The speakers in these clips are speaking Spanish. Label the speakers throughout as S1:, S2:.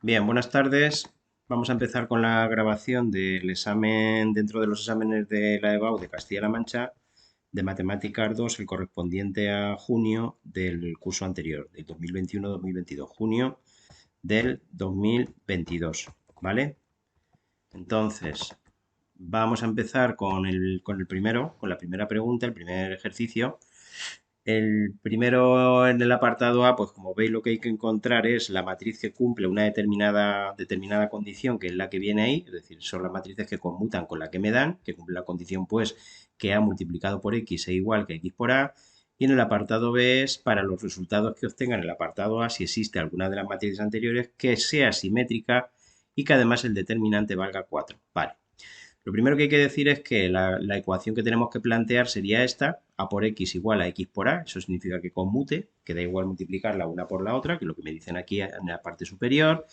S1: Bien, buenas tardes. Vamos a empezar con la grabación del examen dentro de los exámenes de la EBAU de Castilla-La Mancha de Matemáticas 2, el correspondiente a junio del curso anterior, del 2021-2022, junio del 2022, ¿vale? Entonces, vamos a empezar con el primero, con la primera pregunta, el primer ejercicio. El primero en el apartado A, pues como veis lo que hay que encontrar es la matriz que cumple una determinada condición, que es la que viene ahí, es decir, son las matrices que conmutan con la que me dan, que cumple la condición pues que A multiplicado por X es igual que X por A, y en el apartado B es para los resultados que obtengan en el apartado A si existe alguna de las matrices anteriores que sea simétrica y que además el determinante valga 4. Vale. Lo primero que hay que decir es que la ecuación que tenemos que plantear sería esta: a por x igual a x por a. Eso significa que conmute, que da igual multiplicarla una por la otra, que es lo que me dicen aquí en la parte superior.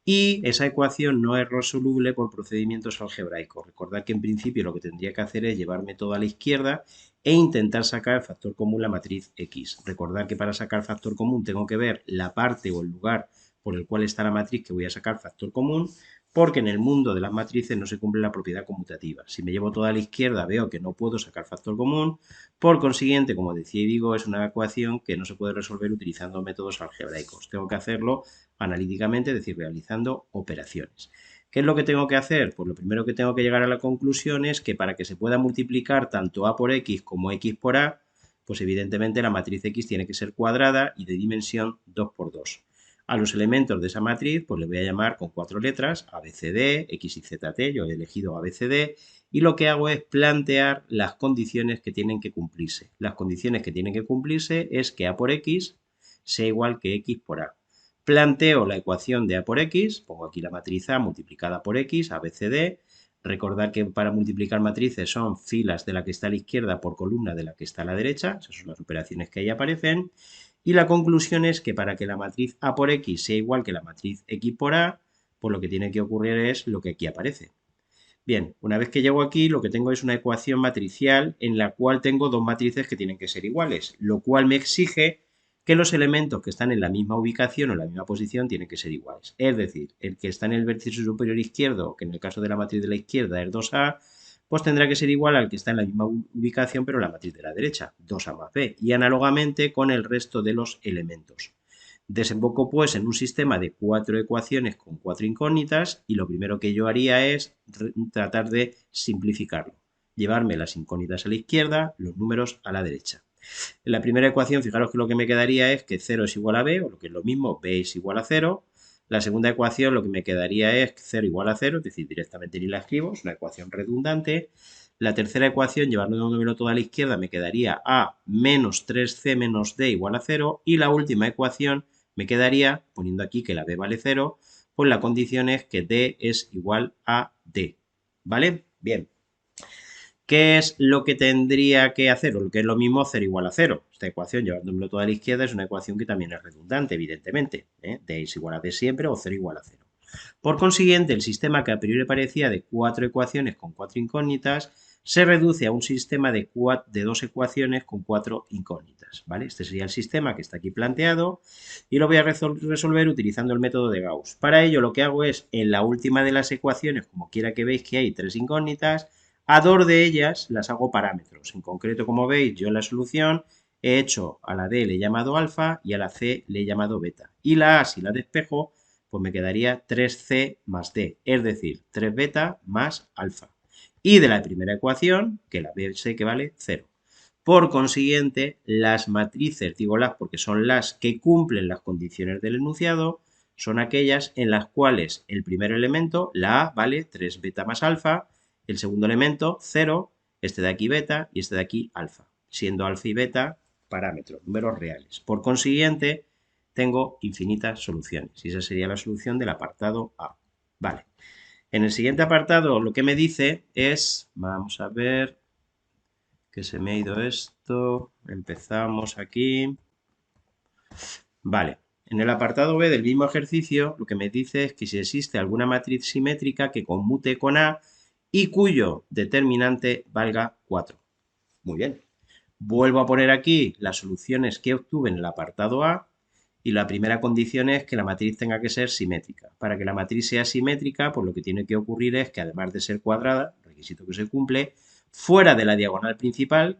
S1: Y esa ecuación no es resoluble por procedimientos algebraicos. Recordad que en principio lo que tendría que hacer es llevarme todo a la izquierda e intentar sacar el factor común la matriz x. Recordad que para sacar factor común tengo que ver la parte o el lugar por el cual está la matriz que voy a sacar factor común, porque en el mundo de las matrices no se cumple la propiedad conmutativa. Si me llevo toda a la izquierda veo que no puedo sacar factor común, por consiguiente, como decía y digo, es una ecuación que no se puede resolver utilizando métodos algebraicos. Tengo que hacerlo analíticamente, es decir, realizando operaciones. ¿Qué es lo que tengo que hacer? Pues lo primero que tengo que llegar a la conclusión es que para que se pueda multiplicar tanto a por x como x por a, pues evidentemente la matriz x tiene que ser cuadrada y de dimensión 2 por 2. A los elementos de esa matriz, pues le voy a llamar con 4 letras, A, B, C, D, X, Y, Z, T. Yo he elegido A, B, C, D, y lo que hago es plantear las condiciones que tienen que cumplirse. Las condiciones que tienen que cumplirse es que A por X sea igual que X por A. Planteo la ecuación de A por X, pongo aquí la matriz A multiplicada por X, A, B, C, D. Recordad que para multiplicar matrices son filas de la que está a la izquierda por columna de la que está a la derecha. Esas son las operaciones que ahí aparecen. Y la conclusión es que para que la matriz A por X sea igual que la matriz X por A, pues lo que tiene que ocurrir es lo que aquí aparece. Bien, una vez que llego aquí, lo que tengo es una ecuación matricial en la cual tengo dos matrices que tienen que ser iguales, lo cual me exige que los elementos que están en la misma ubicación o en la misma posición tienen que ser iguales. Es decir, el que está en el vértice superior izquierdo, que en el caso de la matriz de la izquierda es 2A, pues tendrá que ser igual al que está en la misma ubicación pero en la matriz de la derecha, 2A más B, y análogamente con el resto de los elementos. Desemboco pues en un sistema de 4 ecuaciones con 4 incógnitas, y lo primero que yo haría es tratar de simplificarlo. Llevarme las incógnitas a la izquierda, los números a la derecha. En la primera ecuación, fijaros que lo que me quedaría es que 0 es igual a b, o lo que es lo mismo, b es igual a 0. La segunda ecuación lo que me quedaría es 0 igual a 0, es decir, directamente ni la escribo, es una ecuación redundante. La tercera ecuación, llevándolo todo a la izquierda, me quedaría a menos 3c menos d igual a 0. Y la última ecuación me quedaría, poniendo aquí que la b vale 0, pues la condición es que d es igual a d. ¿Vale? Bien. ¿Qué es lo que tendría que hacer? O lo que es lo mismo, 0 igual a 0. Esta ecuación, llevándolo toda a la izquierda, es una ecuación que también es redundante, evidentemente. D es igual a D siempre o 0 igual a 0. Por consiguiente, el sistema que a priori parecía de 4 ecuaciones con 4 incógnitas se reduce a un sistema de 2 ecuaciones con 4 incógnitas. ¿Vale? Este sería el sistema que está aquí planteado y lo voy a resolver utilizando el método de Gauss. Para ello, lo que hago es, en la última de las ecuaciones, como quiera que veis que hay 3 incógnitas, a 2 de ellas las hago parámetros. En concreto, como veis, yo en la solución he hecho a la D le he llamado alfa y a la C le he llamado beta. Y la A, si la despejo, pues me quedaría 3c más d, es decir, 3 beta más alfa. Y de la primera ecuación, que la b sé que vale 0. Por consiguiente, las matrices, digo las porque son las que cumplen las condiciones del enunciado, son aquellas en las cuales el primer elemento, la A, vale 3 beta más alfa, el segundo elemento 0, este de aquí beta y este de aquí alfa, siendo alfa y beta parámetros, números reales. Por consiguiente, tengo infinitas soluciones y esa sería la solución del apartado A. Vale. En el siguiente apartado lo que me dice es, vamos a ver, que se me ha ido esto, empezamos aquí. Vale. En el apartado B del mismo ejercicio, lo que me dice es que si existe alguna matriz simétrica que conmute con A y cuyo determinante valga 4. Muy bien. Vuelvo a poner aquí las soluciones que obtuve en el apartado A y la primera condición es que la matriz tenga que ser simétrica. Para que la matriz sea simétrica, pues lo que tiene que ocurrir es que además de ser cuadrada, requisito que se cumple, fuera de la diagonal principal,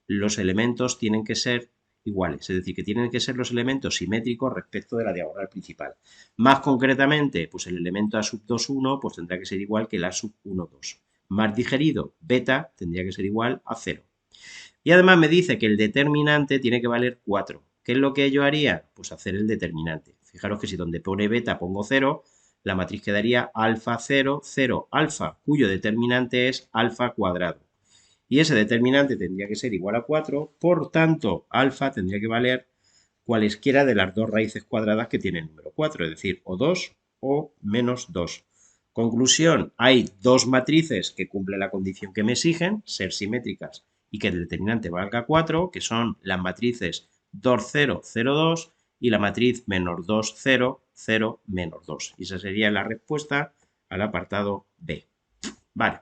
S1: los elementos tienen que ser iguales, es decir, que tienen que ser los elementos simétricos respecto de la diagonal principal. Más concretamente, pues el elemento A sub 2, 1, pues tendrá que ser igual que el A sub 1, 2. Más digerido, beta tendría que ser igual a 0. Y además me dice que el determinante tiene que valer 4. ¿Qué es lo que yo haría? Pues hacer el determinante. Fijaros que si donde pone beta pongo 0, la matriz quedaría alfa 0, 0, alfa, cuyo determinante es alfa cuadrado. Y ese determinante tendría que ser igual a 4, por tanto, alfa tendría que valer cualesquiera de las dos raíces cuadradas que tiene el número 4, es decir, o 2 o menos 2. Conclusión, hay dos matrices que cumplen la condición que me exigen, ser simétricas y que el determinante valga 4, que son las matrices 2, 0, 0, 2 y la matriz menos 2, 0, 0, menos 2. Y esa sería la respuesta al apartado B. Vale.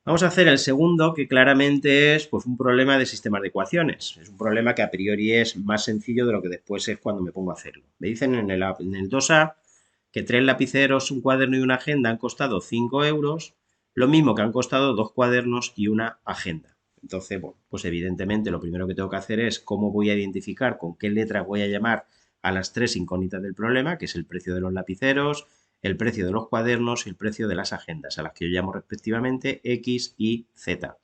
S1: Vamos a hacer el segundo, que claramente es pues, un problema de sistemas de ecuaciones. Es un problema que a priori es más sencillo de lo que después es cuando me pongo a hacerlo. Me dicen en el 2A que 3 lapiceros, un cuaderno y una agenda han costado 5 euros, lo mismo que han costado 2 cuadernos y una agenda. Entonces, bueno, pues evidentemente lo primero que tengo que hacer es cómo voy a identificar con qué letras voy a llamar a las tres incógnitas del problema, que es el precio de los lapiceros, el precio de los cuadernos y el precio de las agendas, a las que yo llamo respectivamente X y Z.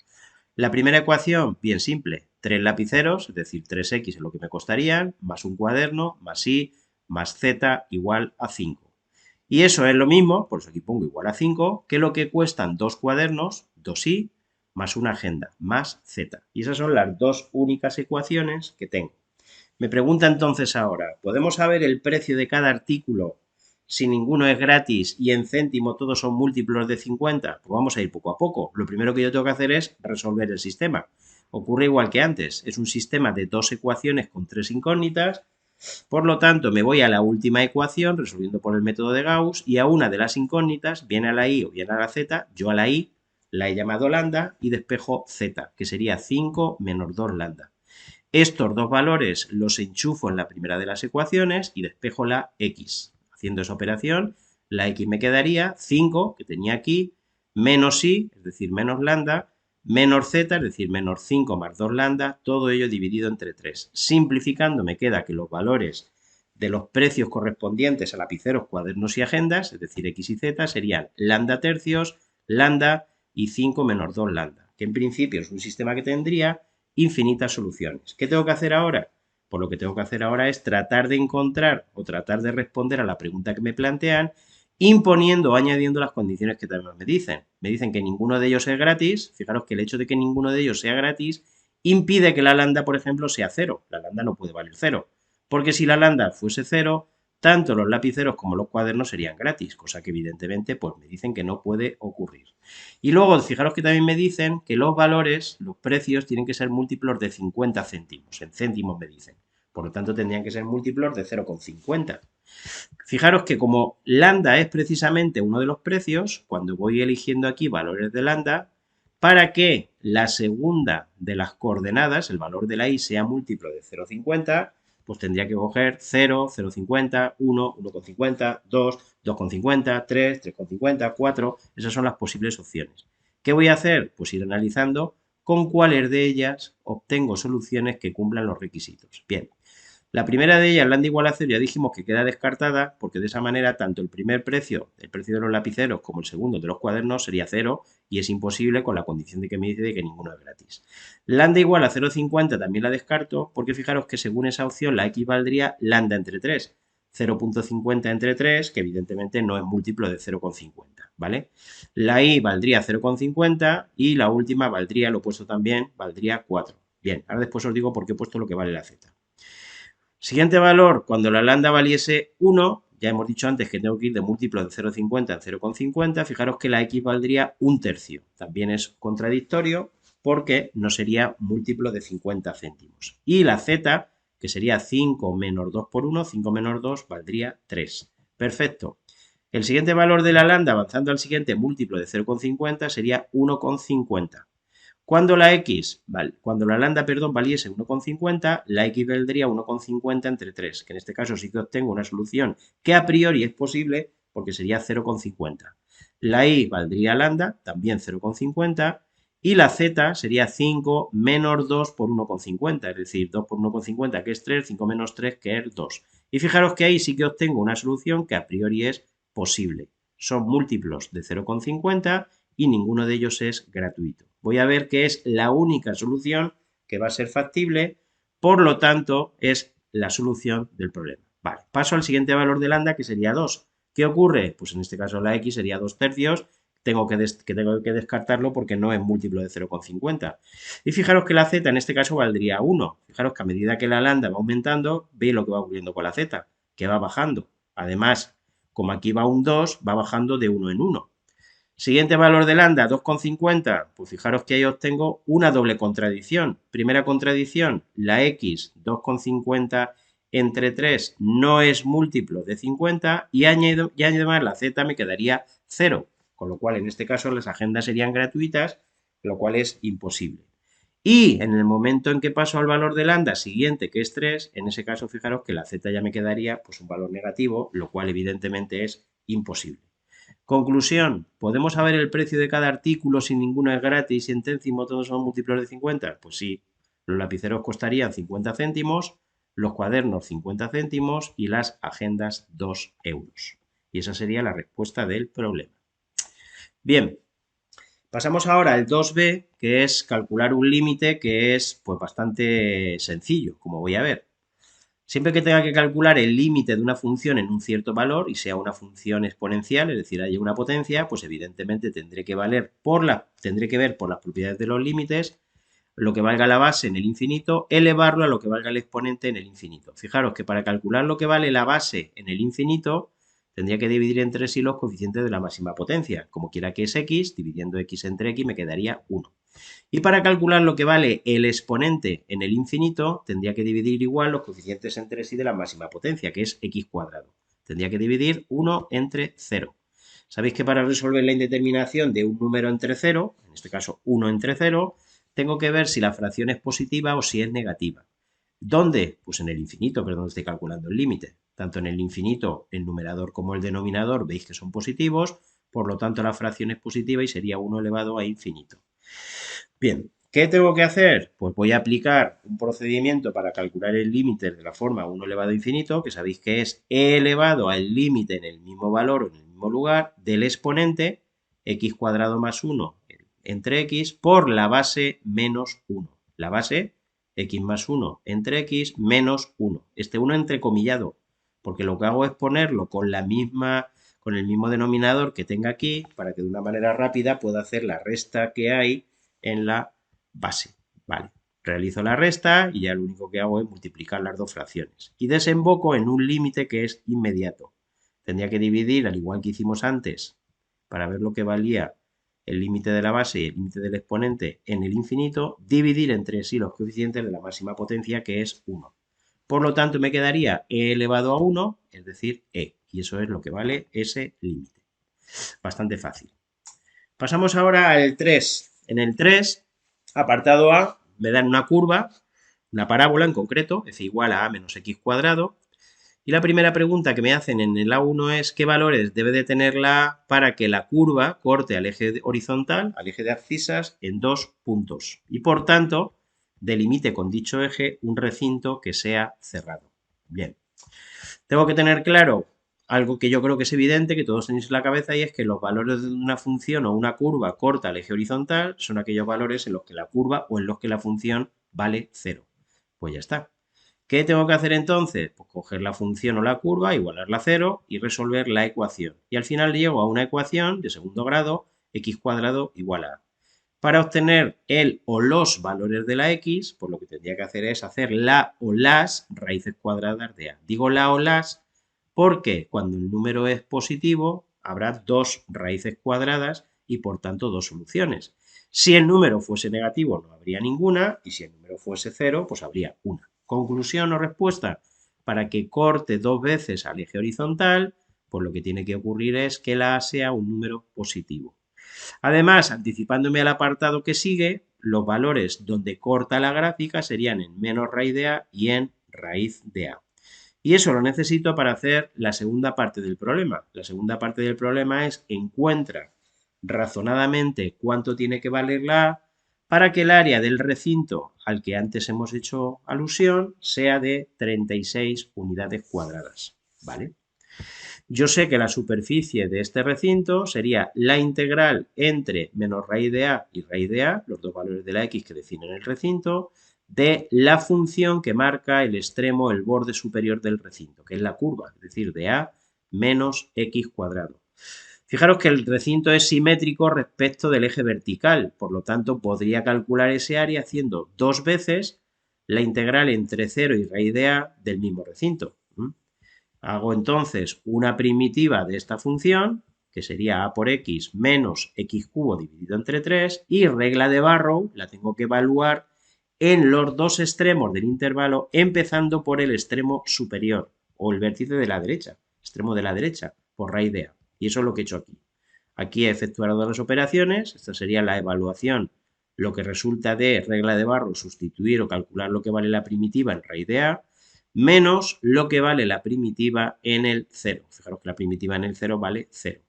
S1: La primera ecuación, bien simple, 3 lapiceros, es decir, 3X es lo que me costarían, más un cuaderno, más Y, más Z igual a 5. Y eso es lo mismo, por eso aquí pongo igual a 5, que lo que cuestan dos cuadernos, 2Y, más una agenda, más Z. Y esas son las dos únicas ecuaciones que tengo. Me pregunta entonces ahora, ¿podemos saber el precio de cada artículo si ninguno es gratis y en céntimo todos son múltiplos de 50? Pues vamos a ir poco a poco. Lo primero que yo tengo que hacer es resolver el sistema. Ocurre igual que antes, es un sistema de dos ecuaciones con tres incógnitas. Por lo tanto, me voy a la última ecuación resolviendo por el método de Gauss y a una de las incógnitas, bien a la Y o bien a la Z, yo a la Y la he llamado lambda y despejo Z, que sería 5 menos 2 lambda. Estos dos valores los enchufo en la primera de las ecuaciones y despejo la X. Haciendo esa operación, la X me quedaría 5, que tenía aquí, menos Y, es decir, menos lambda, menos Z, es decir, menos 5 más 2 lambda, todo ello dividido entre 3. Simplificando, me queda que los valores de los precios correspondientes a lapiceros, cuadernos y agendas, es decir, X y Z, serían lambda tercios, lambda y 5 menos 2 lambda, que en principio es un sistema que tendría infinitas soluciones. ¿Qué tengo que hacer ahora? Pues lo que tengo que hacer ahora es tratar de encontrar o tratar de responder a la pregunta que me plantean, imponiendo o añadiendo las condiciones que también me dicen. Me dicen que ninguno de ellos es gratis. Fijaros que el hecho de que ninguno de ellos sea gratis impide que la lambda, por ejemplo, sea 0. La lambda no puede valer 0. Porque si la lambda fuese 0, tanto los lapiceros como los cuadernos serían gratis, cosa que evidentemente pues me dicen que no puede ocurrir. Y luego, fijaros que también me dicen que los valores, los precios, tienen que ser múltiplos de 50 céntimos. En céntimos me dicen. Por lo tanto, tendrían que ser múltiplos de 0,50. Fijaros que como lambda es precisamente uno de los precios, cuando voy eligiendo aquí valores de lambda, para que la segunda de las coordenadas, el valor de la y, sea múltiplo de 0,50, pues tendría que coger 0, 0,50, 1, 1,50, 2, 2,50, 3, 3,50, 4. Esas son las posibles opciones. ¿Qué voy a hacer? Pues ir analizando con cuáles de ellas obtengo soluciones que cumplan los requisitos. Bien, la primera de ellas, lambda igual a 0, ya dijimos que queda descartada porque de esa manera tanto el primer precio, el precio de los lapiceros, como el segundo de los cuadernos sería 0 y es imposible con la condición de que me dice de que ninguno es gratis. Lambda igual a 0,50 también la descarto porque fijaros que según esa opción la X valdría lambda entre 3. 0,50 entre 3, que evidentemente no es múltiplo de 0,50, ¿vale? La Y valdría 0,50 y la última valdría, lo he puesto también, valdría 4. Bien, ahora después os digo por qué he puesto lo que vale la Z. Siguiente valor, cuando la lambda valiese 1, ya hemos dicho antes que tengo que ir de múltiplo de 0,50 en 0,50, fijaros que la X valdría un tercio. También es contradictorio porque no sería múltiplo de 50 céntimos. Y la Z, que sería 5 menos 2 por 1, 5 menos 2 valdría 3. Perfecto. El siguiente valor de la lambda, avanzando al siguiente múltiplo de 0,50, sería 1,50. Cuando la x, vale, cuando la lambda, perdón, valiese 1,50, la x valdría 1,50 entre 3, que en este caso sí que obtengo una solución que a priori es posible porque sería 0,50. La y valdría lambda, también 0,50, y la z sería 5 menos 2 por 1,50, es decir, 2 por 1,50 que es 3, 5 menos 3 que es 2. Y fijaros que ahí sí que obtengo una solución que a priori es posible. Son múltiplos de 0,50 y ninguno de ellos es gratuito. Voy a ver que es la única solución que va a ser factible, por lo tanto, es la solución del problema. Vale, paso al siguiente valor de lambda, que sería 2. ¿Qué ocurre? Pues en este caso la x sería 2 tercios, tengo que descartarlo porque no es múltiplo de 0,50. Y fijaros que la z en este caso valdría 1. Fijaros que a medida que la lambda va aumentando, veis lo que va ocurriendo con la z, que va bajando. Además, como aquí va un 2, va bajando de 1 en 1. Siguiente valor de lambda, 2,50. Pues fijaros que ahí obtengo una doble contradicción. Primera contradicción, la x, 2,50 entre 3 no es múltiplo de 50 y además la z me quedaría 0. Con lo cual, en este caso, las agendas serían gratuitas, lo cual es imposible. Y en el momento en que paso al valor de lambda siguiente, que es 3, en ese caso, fijaros que la z ya me quedaría pues, un valor negativo, lo cual evidentemente es imposible. Conclusión, ¿podemos saber el precio de cada artículo si ninguno es gratis y en céntimo todos son múltiplos de 50? Pues sí, los lapiceros costarían 50 céntimos, los cuadernos 50 céntimos y las agendas 2 euros. Y esa sería la respuesta del problema. Bien, pasamos ahora al 2b, que es calcular un límite que es pues bastante sencillo, como voy a ver. Siempre que tenga que calcular el límite de una función en un cierto valor y sea una función exponencial, es decir, haya una potencia, pues evidentemente tendré que ver por las propiedades de los límites, lo que valga la base en el infinito, elevarlo a lo que valga el exponente en el infinito. Fijaros que para calcular lo que vale la base en el infinito, tendría que dividir entre sí los coeficientes de la máxima potencia. Como quiera que es x, dividiendo x entre x me quedaría 1. Y para calcular lo que vale el exponente en el infinito, tendría que dividir igual los coeficientes entre sí de la máxima potencia, que es x cuadrado. Tendría que dividir 1 entre 0. Sabéis que para resolver la indeterminación de un número entre 0, en este caso 1 entre 0, tengo que ver si la fracción es positiva o si es negativa. ¿Dónde? Pues en el infinito, que es donde estoy calculando el límite. Tanto en el infinito, el numerador como el denominador, veis que son positivos, por lo tanto la fracción es positiva y sería 1 elevado a infinito. Bien, ¿qué tengo que hacer? Pues voy a aplicar un procedimiento para calcular el límite de la forma 1 elevado a infinito, que sabéis que es e elevado al límite en el mismo valor o en el mismo lugar del exponente x cuadrado más 1 entre x por la base menos 1. La base x más 1 entre x menos 1. Este 1 entrecomillado, porque lo que hago es ponerlo con el mismo denominador que tenga aquí, para que de una manera rápida pueda hacer la resta que hay en la base. Vale, realizo la resta y ya lo único que hago es multiplicar las dos fracciones. Y desemboco en un límite que es inmediato. Tendría que dividir, al igual que hicimos antes, para ver lo que valía el límite de la base y el límite del exponente en el infinito, dividir entre sí los coeficientes de la máxima potencia, que es 1. Por lo tanto, me quedaría e elevado a 1, es decir, e. Y eso es lo que vale ese límite. Bastante fácil. Pasamos ahora al 3. En el 3, apartado A, me dan una curva, una parábola en concreto, f igual a menos x cuadrado. Y la primera pregunta que me hacen en el A1 es qué valores debe de tener la A para que la curva corte al eje horizontal, al eje de abscisas, en 2 puntos. Y por tanto, delimite con dicho eje un recinto que sea cerrado. Bien. Tengo que tener claro algo que yo creo que es evidente, que todos tenéis en la cabeza, y es que los valores de una función o una curva corta al eje horizontal son aquellos valores en los que la curva o en los que la función vale 0. Pues ya está. ¿Qué tengo que hacer entonces? Pues coger la función o la curva, igualarla a 0 y resolver la ecuación. Y al final llego a una ecuación de segundo grado, x cuadrado igual a. Para obtener el o los valores de la x, pues lo que tendría que hacer es hacer la o las raíces cuadradas de a. Digo la o las porque cuando el número es positivo habrá dos raíces cuadradas y por tanto dos soluciones. Si el número fuese negativo no habría ninguna y si el número fuese 0 pues habría una. Conclusión o respuesta, para que corte dos veces al eje horizontal, pues lo que tiene que ocurrir es que la a sea un número positivo. Además, anticipándome al apartado que sigue, los valores donde corta la gráfica serían en menos raíz de a y en raíz de a. Y eso lo necesito para hacer la segunda parte del problema. La segunda parte del problema es encuentra razonadamente cuánto tiene que valer la a para que el área del recinto al que antes hemos hecho alusión sea de 36 unidades cuadradas, ¿vale? Yo sé que la superficie de este recinto sería la integral entre menos raíz de a y raíz de a, los dos valores de la x que definen el recinto, de la función que marca el extremo, el borde superior del recinto, que es la curva, es decir, de a menos x cuadrado. Fijaros que el recinto es simétrico respecto del eje vertical, por lo tanto podría calcular ese área haciendo dos veces la integral entre 0 y raíz de a del mismo recinto. Hago entonces una primitiva de esta función, que sería a por x menos x cubo dividido entre 3, y regla de Barrow la tengo que evaluar en los dos extremos del intervalo, empezando por el extremo superior, o el vértice de la derecha, extremo de la derecha, por raíz de a. Y eso es lo que he hecho aquí. Aquí he efectuado las operaciones, esta sería la evaluación, lo que resulta de regla de Barrow, sustituir o calcular lo que vale la primitiva en raíz de a, menos lo que vale la primitiva en el 0. Fijaros que la primitiva en el 0 vale 0.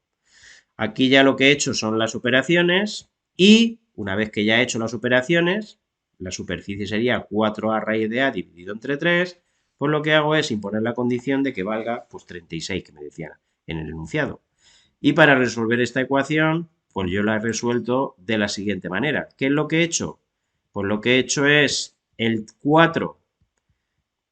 S1: Aquí ya lo que he hecho son las operaciones y una vez que ya he hecho las operaciones, la superficie sería 4a raíz de a dividido entre 3, pues lo que hago es imponer la condición de que valga pues 36, que me decían en el enunciado. Y para resolver esta ecuación, pues yo la he resuelto de la siguiente manera. ¿Qué es lo que he hecho? Pues lo que he hecho es el 4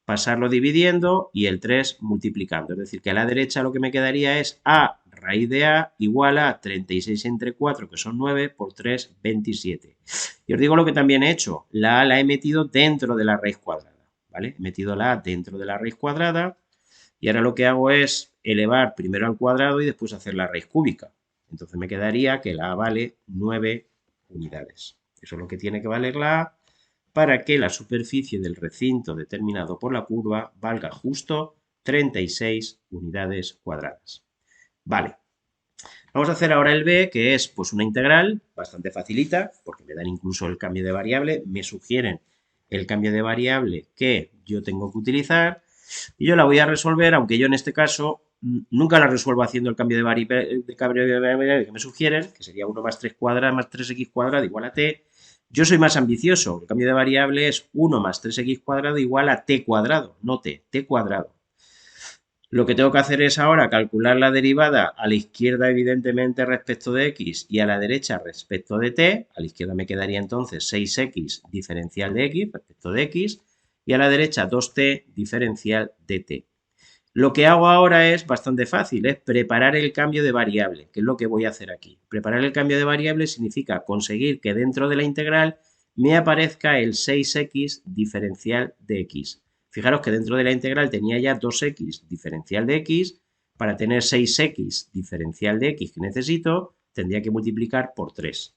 S1: pasarlo dividiendo y el 3 multiplicando. Es decir, que a la derecha lo que me quedaría es a raíz de a igual a 36 entre 4, que son 9, por 3, 27. Y os digo lo que también he hecho. La a la he metido dentro de la raíz cuadrada, ¿vale? He metido la a dentro de la raíz cuadrada y ahora lo que hago es elevar primero al cuadrado y después hacer la raíz cúbica. Entonces me quedaría que la a vale 9 unidades. Eso es lo que tiene que valer la a para que la superficie del recinto determinado por la curva valga justo 36 unidades cuadradas. Vale, vamos a hacer ahora el b, que es pues una integral bastante facilita, porque me dan incluso el cambio de variable, me sugieren el cambio de variable que yo tengo que utilizar, y yo la voy a resolver, aunque yo en este caso nunca la resuelvo haciendo el cambio de variable que me sugieren, que sería 1 más 3 cuadrado más 3x cuadrado igual a t. Yo soy más ambicioso, el cambio de variable es 1 más 3x cuadrado igual a t cuadrado, no t, t cuadrado. Lo que tengo que hacer es ahora calcular la derivada a la izquierda, evidentemente, respecto de x y a la derecha respecto de t. A la izquierda me quedaría entonces 6x diferencial de x respecto de x y a la derecha 2t diferencial de t. Lo que hago ahora es bastante fácil, es preparar el cambio de variable, que es lo que voy a hacer aquí. Preparar el cambio de variable significa conseguir que dentro de la integral me aparezca el 6x diferencial de x. Fijaros que dentro de la integral tenía ya 2x diferencial de x, para tener 6x diferencial de x que necesito, tendría que multiplicar por 3.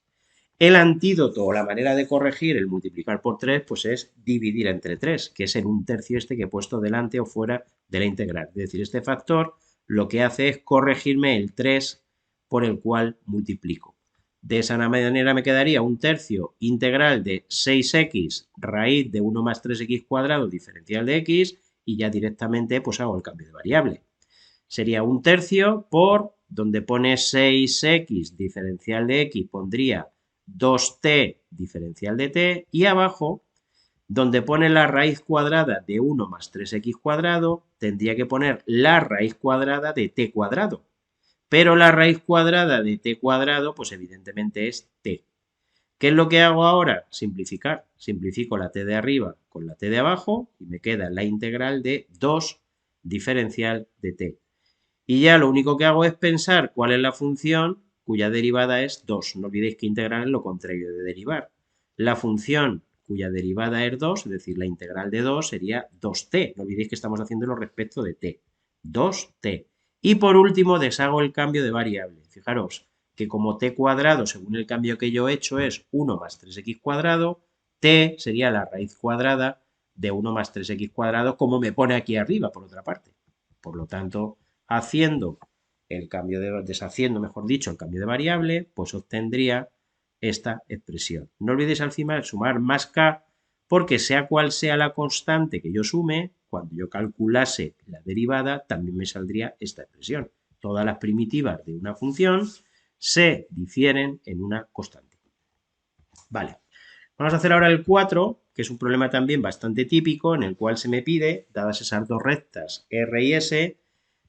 S1: El antídoto o la manera de corregir el multiplicar por 3 pues es dividir entre 3, que es en un tercio este que he puesto delante o fuera de la integral. Es decir, este factor lo que hace es corregirme el 3 por el cual multiplico. De esa manera me quedaría un tercio integral de 6x raíz de 1 más 3x cuadrado diferencial de x y ya directamente pues hago el cambio de variable. Sería un tercio por, donde pone 6x diferencial de x, pondría 2t diferencial de t y abajo, donde pone la raíz cuadrada de 1 más 3x cuadrado, tendría que poner la raíz cuadrada de t cuadrado. Pero la raíz cuadrada de t cuadrado, pues evidentemente es t. ¿Qué es lo que hago ahora? Simplificar. Simplifico la t de arriba con la t de abajo y me queda la integral de 2 diferencial de t. Y ya lo único que hago es pensar cuál es la función cuya derivada es 2. No olvidéis que integrar es lo contrario de derivar. La función cuya derivada es 2, es decir, la integral de 2 sería 2t. No olvidéis que estamos haciéndolo respecto de t. 2t. Y por último deshago el cambio de variable. Fijaros que como t cuadrado, según el cambio que yo he hecho, es 1 más 3x cuadrado, t sería la raíz cuadrada de 1 más 3x cuadrado, como me pone aquí arriba, por otra parte. Por lo tanto, deshaciendo, mejor dicho, el cambio de variable, pues obtendría esta expresión. No olvidéis al final sumar más k, porque sea cual sea la constante que yo sume, cuando yo calculase la derivada, también me saldría esta expresión. Todas las primitivas de una función se difieren en una constante. Vale. Vamos a hacer ahora el 4, que es un problema también bastante típico, en el cual se me pide, dadas esas dos rectas R y S,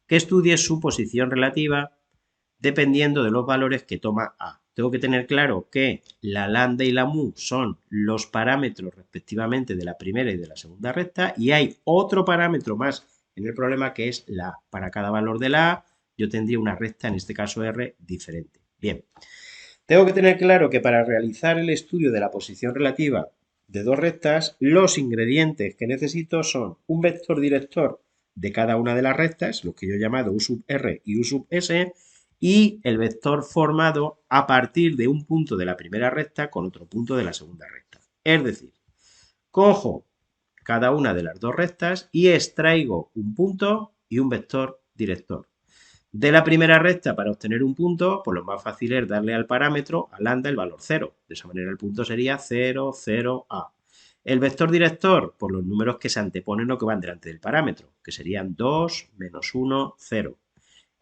S1: que estudie su posición relativa dependiendo de los valores que toma A. Tengo que tener claro que la lambda y la mu son los parámetros respectivamente de la primera y de la segunda recta, y hay otro parámetro más en el problema que es la A. Para cada valor de la A yo tendría una recta, en este caso R, diferente. Bien. Tengo que tener claro que para realizar el estudio de la posición relativa de dos rectas, los ingredientes que necesito son un vector director de cada una de las rectas, lo que yo he llamado U sub R y U sub S, y el vector formado a partir de un punto de la primera recta con otro punto de la segunda recta. Es decir, cojo cada una de las dos rectas y extraigo un punto y un vector director. De la primera recta, para obtener un punto, pues lo más fácil es darle al parámetro, a lambda, el valor 0. De esa manera el punto sería 0, 0, A. El vector director, por los números que se anteponen o que van delante del parámetro, que serían 2, menos 1, 0.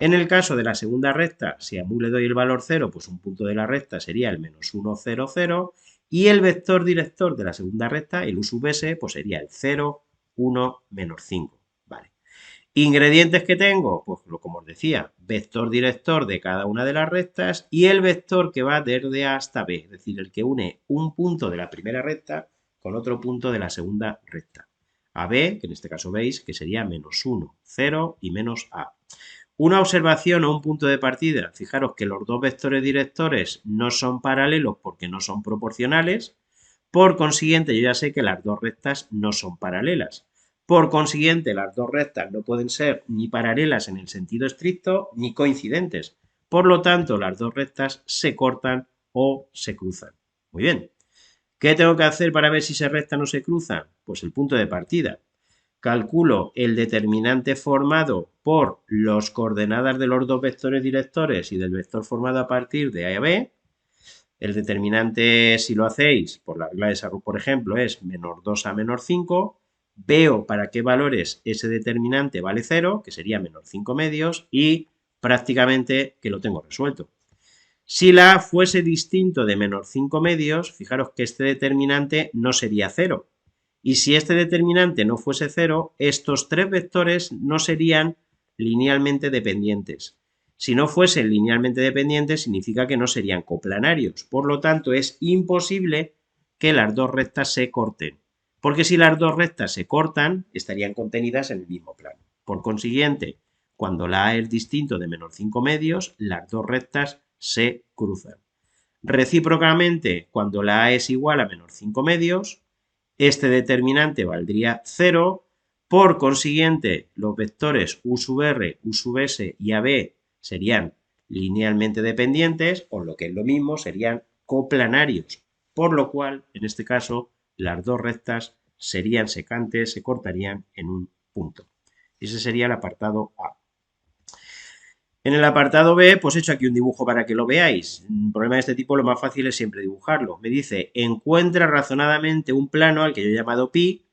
S1: En el caso de la segunda recta, si a mu le doy el valor 0, pues un punto de la recta sería el menos 1, 0, 0. Y el vector director de la segunda recta, el U sub S, pues sería el 0, 1, menos 5. Vale. ¿Ingredientes que tengo? Pues como os decía, vector director de cada una de las rectas y el vector que va desde A hasta B, es decir, el que une un punto de la primera recta con otro punto de la segunda recta. A B, que en este caso veis que sería menos 1, 0 y menos A. Una observación o un punto de partida. Fijaros que los dos vectores directores no son paralelos porque no son proporcionales. Por consiguiente, yo ya sé que las dos rectas no son paralelas. Por consiguiente, las dos rectas no pueden ser ni paralelas en el sentido estricto ni coincidentes. Por lo tanto, las dos rectas se cortan o se cruzan. Muy bien. ¿Qué tengo que hacer para ver si se rectan o se cruzan? Pues el punto de partida. Calculo el determinante formado por las coordenadas de los dos vectores directores y del vector formado a partir de A a B. El determinante, si lo hacéis por la regla de Sarrú, por ejemplo, es menos 2 a menos 5. Veo para qué valores ese determinante vale 0, que sería menos 5 medios, y prácticamente que lo tengo resuelto. Si la A fuese distinto de menos 5 medios, fijaros que este determinante no sería 0. Y si este determinante no fuese 0, estos tres vectores no serían linealmente dependientes. Si no fuesen linealmente dependientes, significa que no serían coplanarios. Por lo tanto, es imposible que las dos rectas se corten. Porque si las dos rectas se cortan, estarían contenidas en el mismo plano. Por consiguiente, cuando la A es distinto de menos 5 medios, las dos rectas se cruzan. Recíprocamente, cuando la A es igual a menos 5 medios, este determinante valdría 0. Por consiguiente, los vectores U sub R, U sub S y AB serían linealmente dependientes, o lo que es lo mismo, serían coplanarios. Por lo cual, en este caso, las dos rectas serían secantes, se cortarían en un punto. Ese sería el apartado A. En el apartado B, pues he hecho aquí un dibujo para que lo veáis. Un problema de este tipo lo más fácil es siempre dibujarlo. Me dice, encuentra razonadamente un plano al que yo he llamado pi,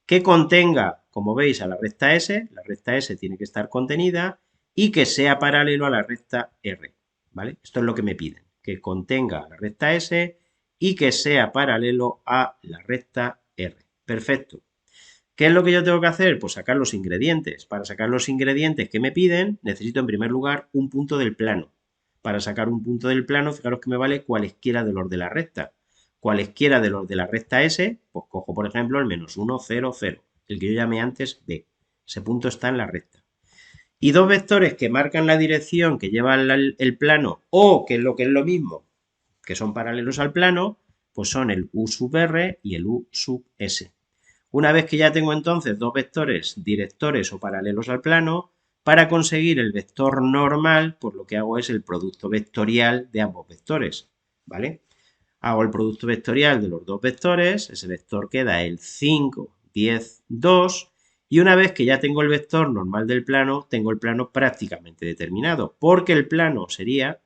S1: que contenga, como veis, a la recta S. La recta S tiene que estar contenida y que sea paralelo a la recta R. ¿Vale? Esto es lo que me piden, que contenga la recta S y que sea paralelo a la recta R. Perfecto. ¿Qué es lo que yo tengo que hacer? Pues sacar los ingredientes. Para sacar los ingredientes que me piden, necesito en primer lugar un punto del plano. Para sacar un punto del plano, fijaros que me vale cualesquiera de los de la recta. Cualesquiera de los de la recta S, pues cojo por ejemplo el menos 1, 0, 0, el que yo llamé antes B. Ese punto está en la recta. Y dos vectores que marcan la dirección que lleva el plano o, que es lo mismo, que son paralelos al plano, pues son el U sub R y el U sub S. Una vez que ya tengo entonces dos vectores directores o paralelos al plano, para conseguir el vector normal, pues lo que hago es el producto vectorial de ambos vectores, ¿vale? Hago el producto vectorial de los dos vectores, ese vector queda el 5, 10, 2, y una vez que ya tengo el vector normal del plano, tengo el plano prácticamente determinado, porque el plano sería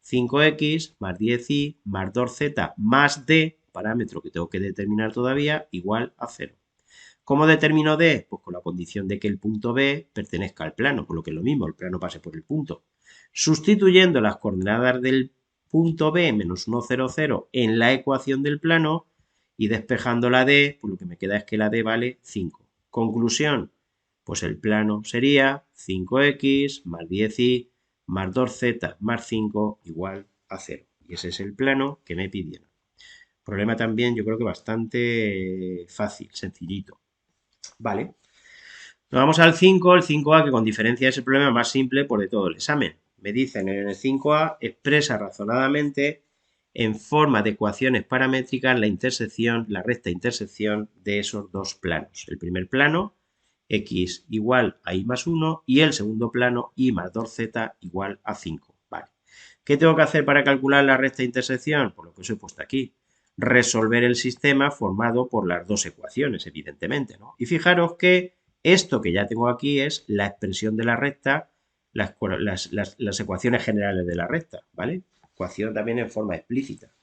S1: 5x más 10y más 2z más d, parámetro que tengo que determinar todavía, igual a 0. ¿Cómo determino d? Pues con la condición de que el punto B pertenezca al plano, por lo que es lo mismo, el plano pase por el punto. Sustituyendo las coordenadas del punto B menos 1, 0, 0 en la ecuación del plano y despejando la D, pues lo que me queda es que la D vale 5. Conclusión, pues el plano sería 5x más 10y más 2z más 5 igual a 0. Y ese es el plano que me pidieron. Problema también yo creo que bastante fácil, sencillito. Vale. Nos vamos al 5, el 5A, que con diferencia es el problema más simple por de todo el examen. Me dicen en el 5A, expresa razonadamente en forma de ecuaciones paramétricas la intersección, la recta intersección de esos dos planos. El primer plano, x igual a y más 1, y el segundo plano, y más 2z igual a 5. Vale. ¿Qué tengo que hacer para calcular la recta intersección? Pues lo que os he puesto aquí. Resolver el sistema formado por las dos ecuaciones, evidentemente, ¿no? Y fijaros que esto que ya tengo aquí es la expresión de la recta, las ecuaciones generales de la recta, ¿vale? Ecuación también en forma explícita.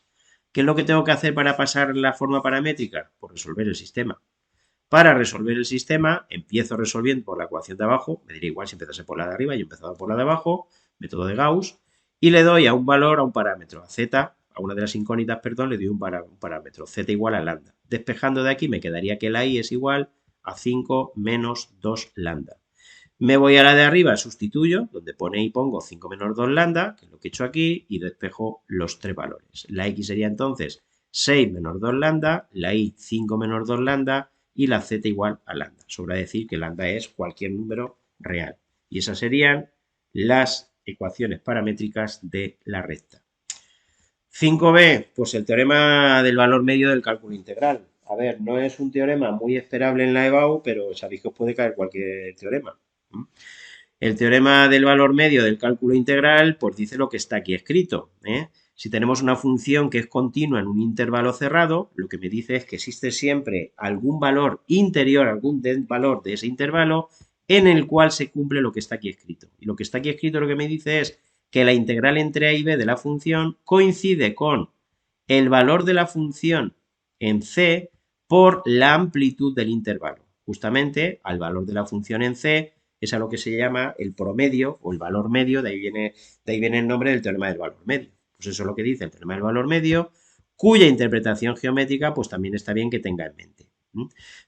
S1: ¿Qué es lo que tengo que hacer para pasar la forma paramétrica? Pues resolver el sistema. Para resolver el sistema, empiezo resolviendo por la ecuación de abajo, me diré igual si empezase por la de arriba, yo he empezado por la de abajo, método de Gauss, y le doy a un valor, a un parámetro, a z, a una de las incógnitas, perdón, le doy un parámetro, z igual a lambda. Despejando de aquí me quedaría que la y es igual a 5 menos 2 lambda. Me voy a la de arriba, sustituyo, donde pone y pongo 5 menos 2 lambda, que es lo que he hecho aquí, y despejo los tres valores. La x sería entonces 6 menos 2 lambda, la y 5 menos 2 lambda, y la z igual a lambda. Sobra decir que lambda es cualquier número real. Y esas serían las ecuaciones paramétricas de la recta. 5b, pues el teorema del valor medio del cálculo integral. A ver, no es un teorema muy esperable en la EBAU, pero sabéis que os puede caer cualquier teorema. El teorema del valor medio del cálculo integral, pues dice lo que está aquí escrito, ¿eh? Si tenemos una función que es continua en un intervalo cerrado, lo que me dice es que existe siempre algún valor interior, algún valor de ese intervalo en el cual se cumple lo que está aquí escrito. Y lo que está aquí escrito lo que me dice es que la integral entre a y b de la función coincide con el valor de la función en c por la amplitud del intervalo. Justamente al valor de la función en c es a lo que se llama el promedio o el valor medio, de ahí viene el nombre del teorema del valor medio. Pues eso es lo que dice el teorema del valor medio, cuya interpretación geométrica pues también está bien que tenga en mente.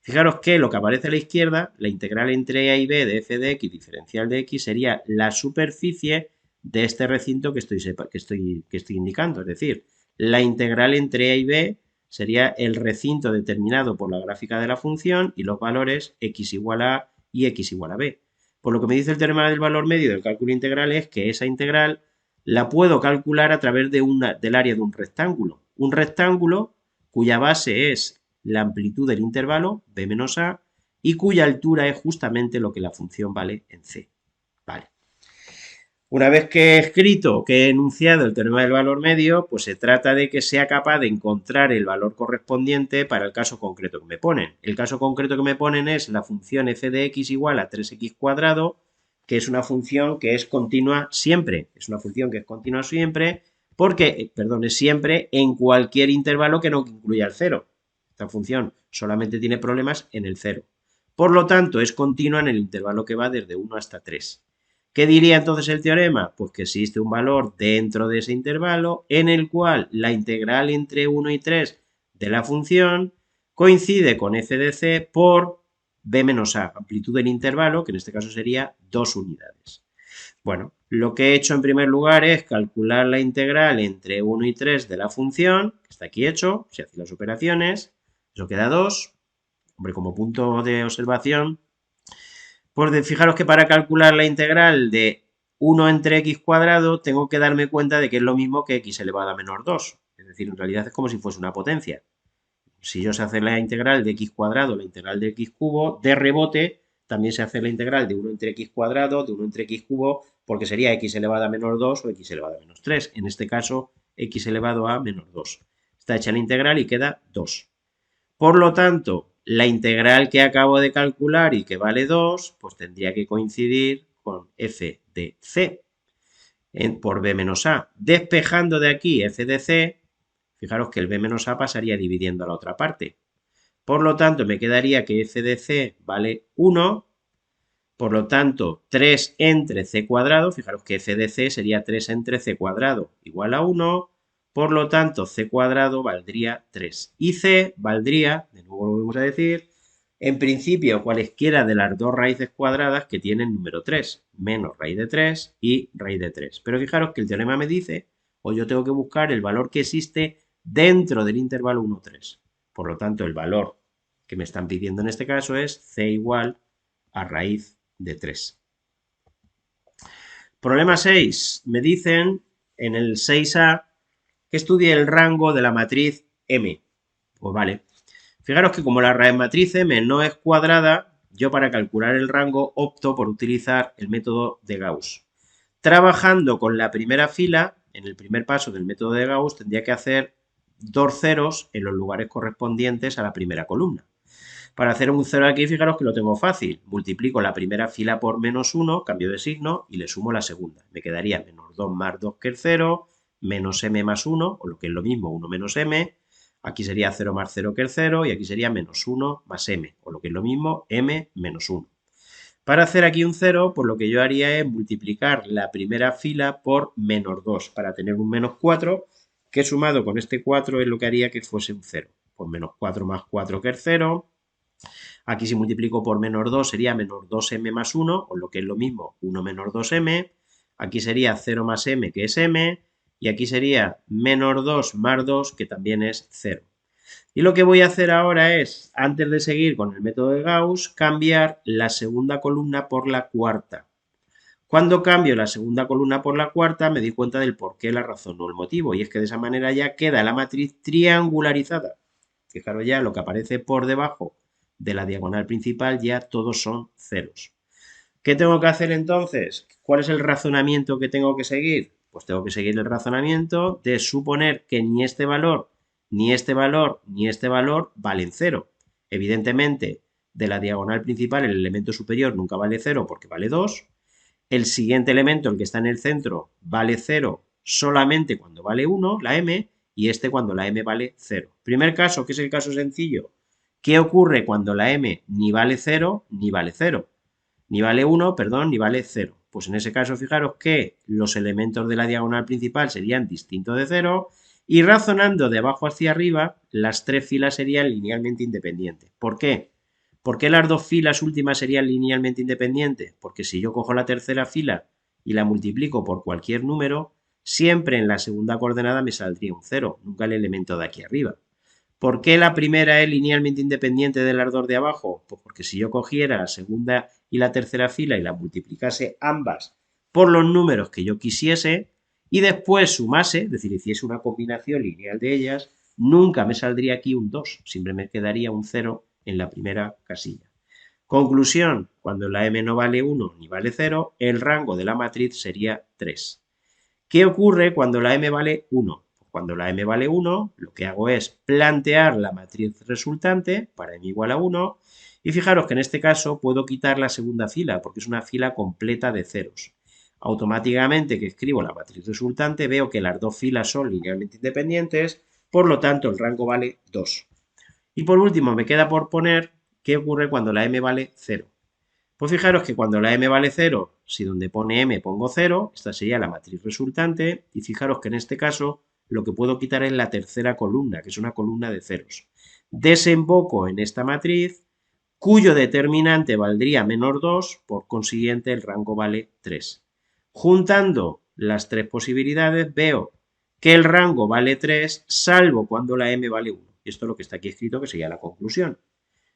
S1: Fijaros que lo que aparece a la izquierda, la integral entre a y b de f de x diferencial de x sería la superficie de este recinto que estoy indicando. Es decir, la integral entre a y b sería el recinto determinado por la gráfica de la función y los valores x igual a a y x igual a b. Por lo que me dice el teorema del valor medio del cálculo integral es que esa integral la puedo calcular a través del área de un rectángulo. Un rectángulo cuya base es la amplitud del intervalo, b menos a, y cuya altura es justamente lo que la función vale en c. Vale. Una vez que he escrito, que he enunciado el teorema del valor medio, pues se trata de que sea capaz de encontrar el valor correspondiente para el caso concreto que me ponen. El caso concreto que me ponen es la función f de x igual a 3x cuadrado, que es una función que es continua siempre. Es una función que es continua siempre porque, perdón, es siempre en cualquier intervalo que no incluya el cero. Esta función solamente tiene problemas en el cero. Por lo tanto, es continua en el intervalo que va desde 1 hasta 3. ¿Qué diría entonces el teorema? Pues que existe un valor dentro de ese intervalo en el cual la integral entre 1 y 3 de la función coincide con f de c por b menos a, amplitud del intervalo, que en este caso sería 2 unidades. Bueno, lo que he hecho en primer lugar es calcular la integral entre 1 y 3 de la función, que está aquí hecho, se hacen las operaciones, eso queda 2. Hombre, como punto de observación, pues fijaros que para calcular la integral de 1 entre x cuadrado tengo que darme cuenta de que es lo mismo que x elevado a menos 2. Es decir, en realidad es como si fuese una potencia. Si yo sé hacer la integral de x cuadrado, la integral de x cubo, de rebote también se hace la integral de 1 entre x cuadrado, de 1 entre x cubo, porque sería x elevado a menos 2 o x elevado a menos 3. En este caso, x elevado a menos 2. Está hecha la integral y queda 2. Por lo tanto, la integral que acabo de calcular y que vale 2, pues tendría que coincidir con f de c. por b menos a. Despejando de aquí f de c, fijaros que el b menos a pasaría dividiendo a la otra parte. Por lo tanto, me quedaría que f de c vale 1, por lo tanto, 3 entre c cuadrado, fijaros que f de c sería 3 entre c cuadrado igual a 1, por lo tanto, c cuadrado valdría 3. Y c valdría, de nuevo lo vamos a decir, en principio cualesquiera de las dos raíces cuadradas que tienen número 3, menos raíz de 3 y raíz de 3. Pero fijaros que el teorema me dice, o yo tengo que buscar el valor que existe dentro del intervalo 1, 3. Por lo tanto, el valor que me están pidiendo en este caso es c igual a raíz de 3. Problema 6. Me dicen en el 6a que estudie el rango de la matriz M. Pues vale. Fijaros que como la raíz matriz M no es cuadrada, yo para calcular el rango opto por utilizar el método de Gauss. Trabajando con la primera fila, en el primer paso del método de Gauss, tendría que hacer 2 ceros en los lugares correspondientes a la primera columna. Para hacer un 0 aquí, fijaros que lo tengo fácil. Multiplico la primera fila por menos 1, cambio de signo, y le sumo la segunda. Me quedaría menos 2 más 2 que el 0, menos m más 1, o lo que es lo mismo, 1 menos m. Aquí sería 0 más 0 que el 0, y aquí sería menos 1 más m, o lo que es lo mismo, m menos 1. Para hacer aquí un 0, pues lo que yo haría es multiplicar la primera fila por menos 2, para tener un menos 4, que sumado con este 4 es lo que haría que fuese un 0. Pues menos 4 más 4 que el 0. Aquí si multiplico por menos 2 sería menos 2m más 1, o lo que es lo mismo, 1 menos 2m. Aquí sería 0 más m, que es m. Y aquí sería menos 2 más 2, que también es 0. Y lo que voy a hacer ahora es, antes de seguir con el método de Gauss, cambiar la segunda columna por la cuarta. Cuando cambio la segunda columna por la cuarta, me di cuenta del por qué, la razón o el motivo. Y es que de esa manera ya queda la matriz triangularizada. Fijaros ya, lo que aparece por debajo de la diagonal principal ya todos son ceros. ¿Qué tengo que hacer entonces? ¿Cuál es el razonamiento que tengo que seguir? Pues tengo que seguir el razonamiento de suponer que ni este valor, ni este valor, ni este valor valen 0. Evidentemente, de la diagonal principal el elemento superior nunca vale 0 porque vale 2. El siguiente elemento, el que está en el centro, vale 0 solamente cuando vale 1, la m, y este cuando la m vale 0. Primer caso, que es el caso sencillo. ¿Qué ocurre cuando la m ni vale 0 ni vale 0? Ni vale 1, perdón, ni vale 0. Pues en ese caso, fijaros que los elementos de la diagonal principal serían distintos de 0 y razonando de abajo hacia arriba, las tres filas serían linealmente independientes. ¿Por qué? ¿Por qué las dos filas últimas serían linealmente independientes? Porque si yo cojo la tercera fila y la multiplico por cualquier número, siempre en la segunda coordenada me saldría un 0, nunca el elemento de aquí arriba. ¿Por qué la primera es linealmente independiente del ardor de abajo? Pues porque si yo cogiera la segunda y la tercera fila y la multiplicase ambas por los números que yo quisiese y después sumase, es decir, hiciese una combinación lineal de ellas, nunca me saldría aquí un 2, siempre me quedaría un 0 en la primera casilla. Conclusión, cuando la m no vale 1 ni vale 0, el rango de la matriz sería 3. ¿Qué ocurre cuando la m vale 1? Cuando la m vale 1, lo que hago es plantear la matriz resultante para m igual a 1 y fijaros que en este caso puedo quitar la segunda fila porque es una fila completa de ceros. Automáticamente que escribo la matriz resultante veo que las dos filas son linealmente independientes, por lo tanto el rango vale 2. Y por último me queda por poner qué ocurre cuando la m vale 0. Pues fijaros que cuando la m vale 0, si donde pone m pongo 0, esta sería la matriz resultante, y fijaros que en este caso lo que puedo quitar es la tercera columna, que es una columna de ceros. Desemboco en esta matriz, cuyo determinante valdría menos 2, por consiguiente el rango vale 3. Juntando las tres posibilidades veo que el rango vale 3, salvo cuando la m vale 1. Y esto es lo que está aquí escrito, que sería la conclusión.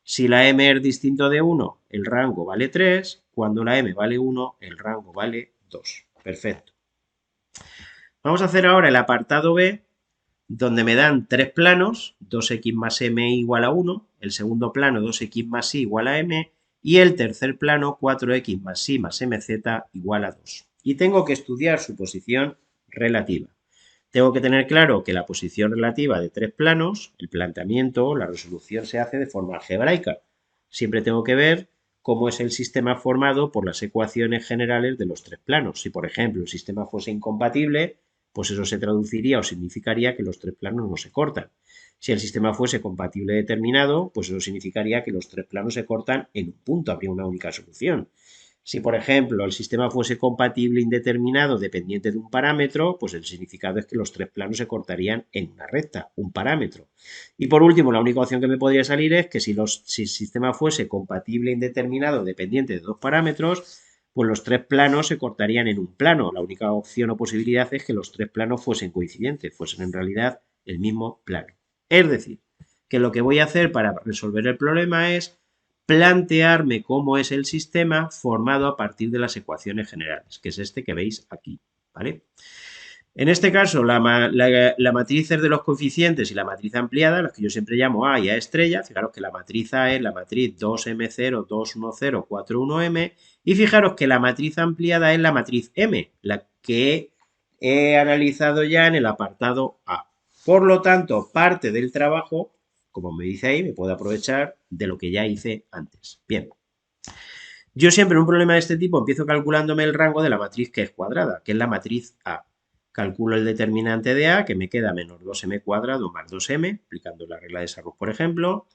S1: Si la m es distinto de 1, el rango vale 3. Cuando la m vale 1, el rango vale 2. Perfecto. Vamos a hacer ahora el apartado B, donde me dan tres planos, 2x más m igual a 1, el segundo plano 2x más y igual a m, y el tercer plano 4x más y más mz igual a 2. Y tengo que estudiar su posición relativa. Tengo que tener claro que la posición relativa de tres planos, el planteamiento, la resolución se hace de forma algebraica. Siempre tengo que ver cómo es el sistema formado por las ecuaciones generales de los tres planos. Si, por ejemplo, el sistema fuese incompatible, pues eso se traduciría o significaría que los tres planos no se cortan. Si el sistema fuese compatible determinado, pues eso significaría que los tres planos se cortan en un punto, habría una única solución. Si, por ejemplo, el sistema fuese compatible indeterminado dependiente de un parámetro, pues el significado es que los tres planos se cortarían en una recta, un parámetro. Y por último, la única opción que me podría salir es que si el sistema fuese compatible indeterminado dependiente de dos parámetros, pues los tres planos se cortarían en un plano. La única opción o posibilidad es que los tres planos fuesen coincidentes, fuesen en realidad el mismo plano. Es decir, que lo que voy a hacer para resolver el problema es plantearme cómo es el sistema formado a partir de las ecuaciones generales, que es este que veis aquí, ¿vale? En este caso, la matriz de los coeficientes y la matriz ampliada, las que yo siempre llamo A y A estrella, fijaros que la matriz A es la matriz 2M0, 210, 41M, y fijaros que la matriz ampliada es la matriz M, la que he analizado ya en el apartado A. Por lo tanto, parte del trabajo, como me dice ahí, me puedo aprovechar de lo que ya hice antes. Bien. Yo siempre en un problema de este tipo empiezo calculándome el rango de la matriz que es cuadrada, que es la matriz A. Calculo el determinante de A, que me queda menos 2m cuadrado más 2m, aplicando la regla de Sarrus, por ejemplo.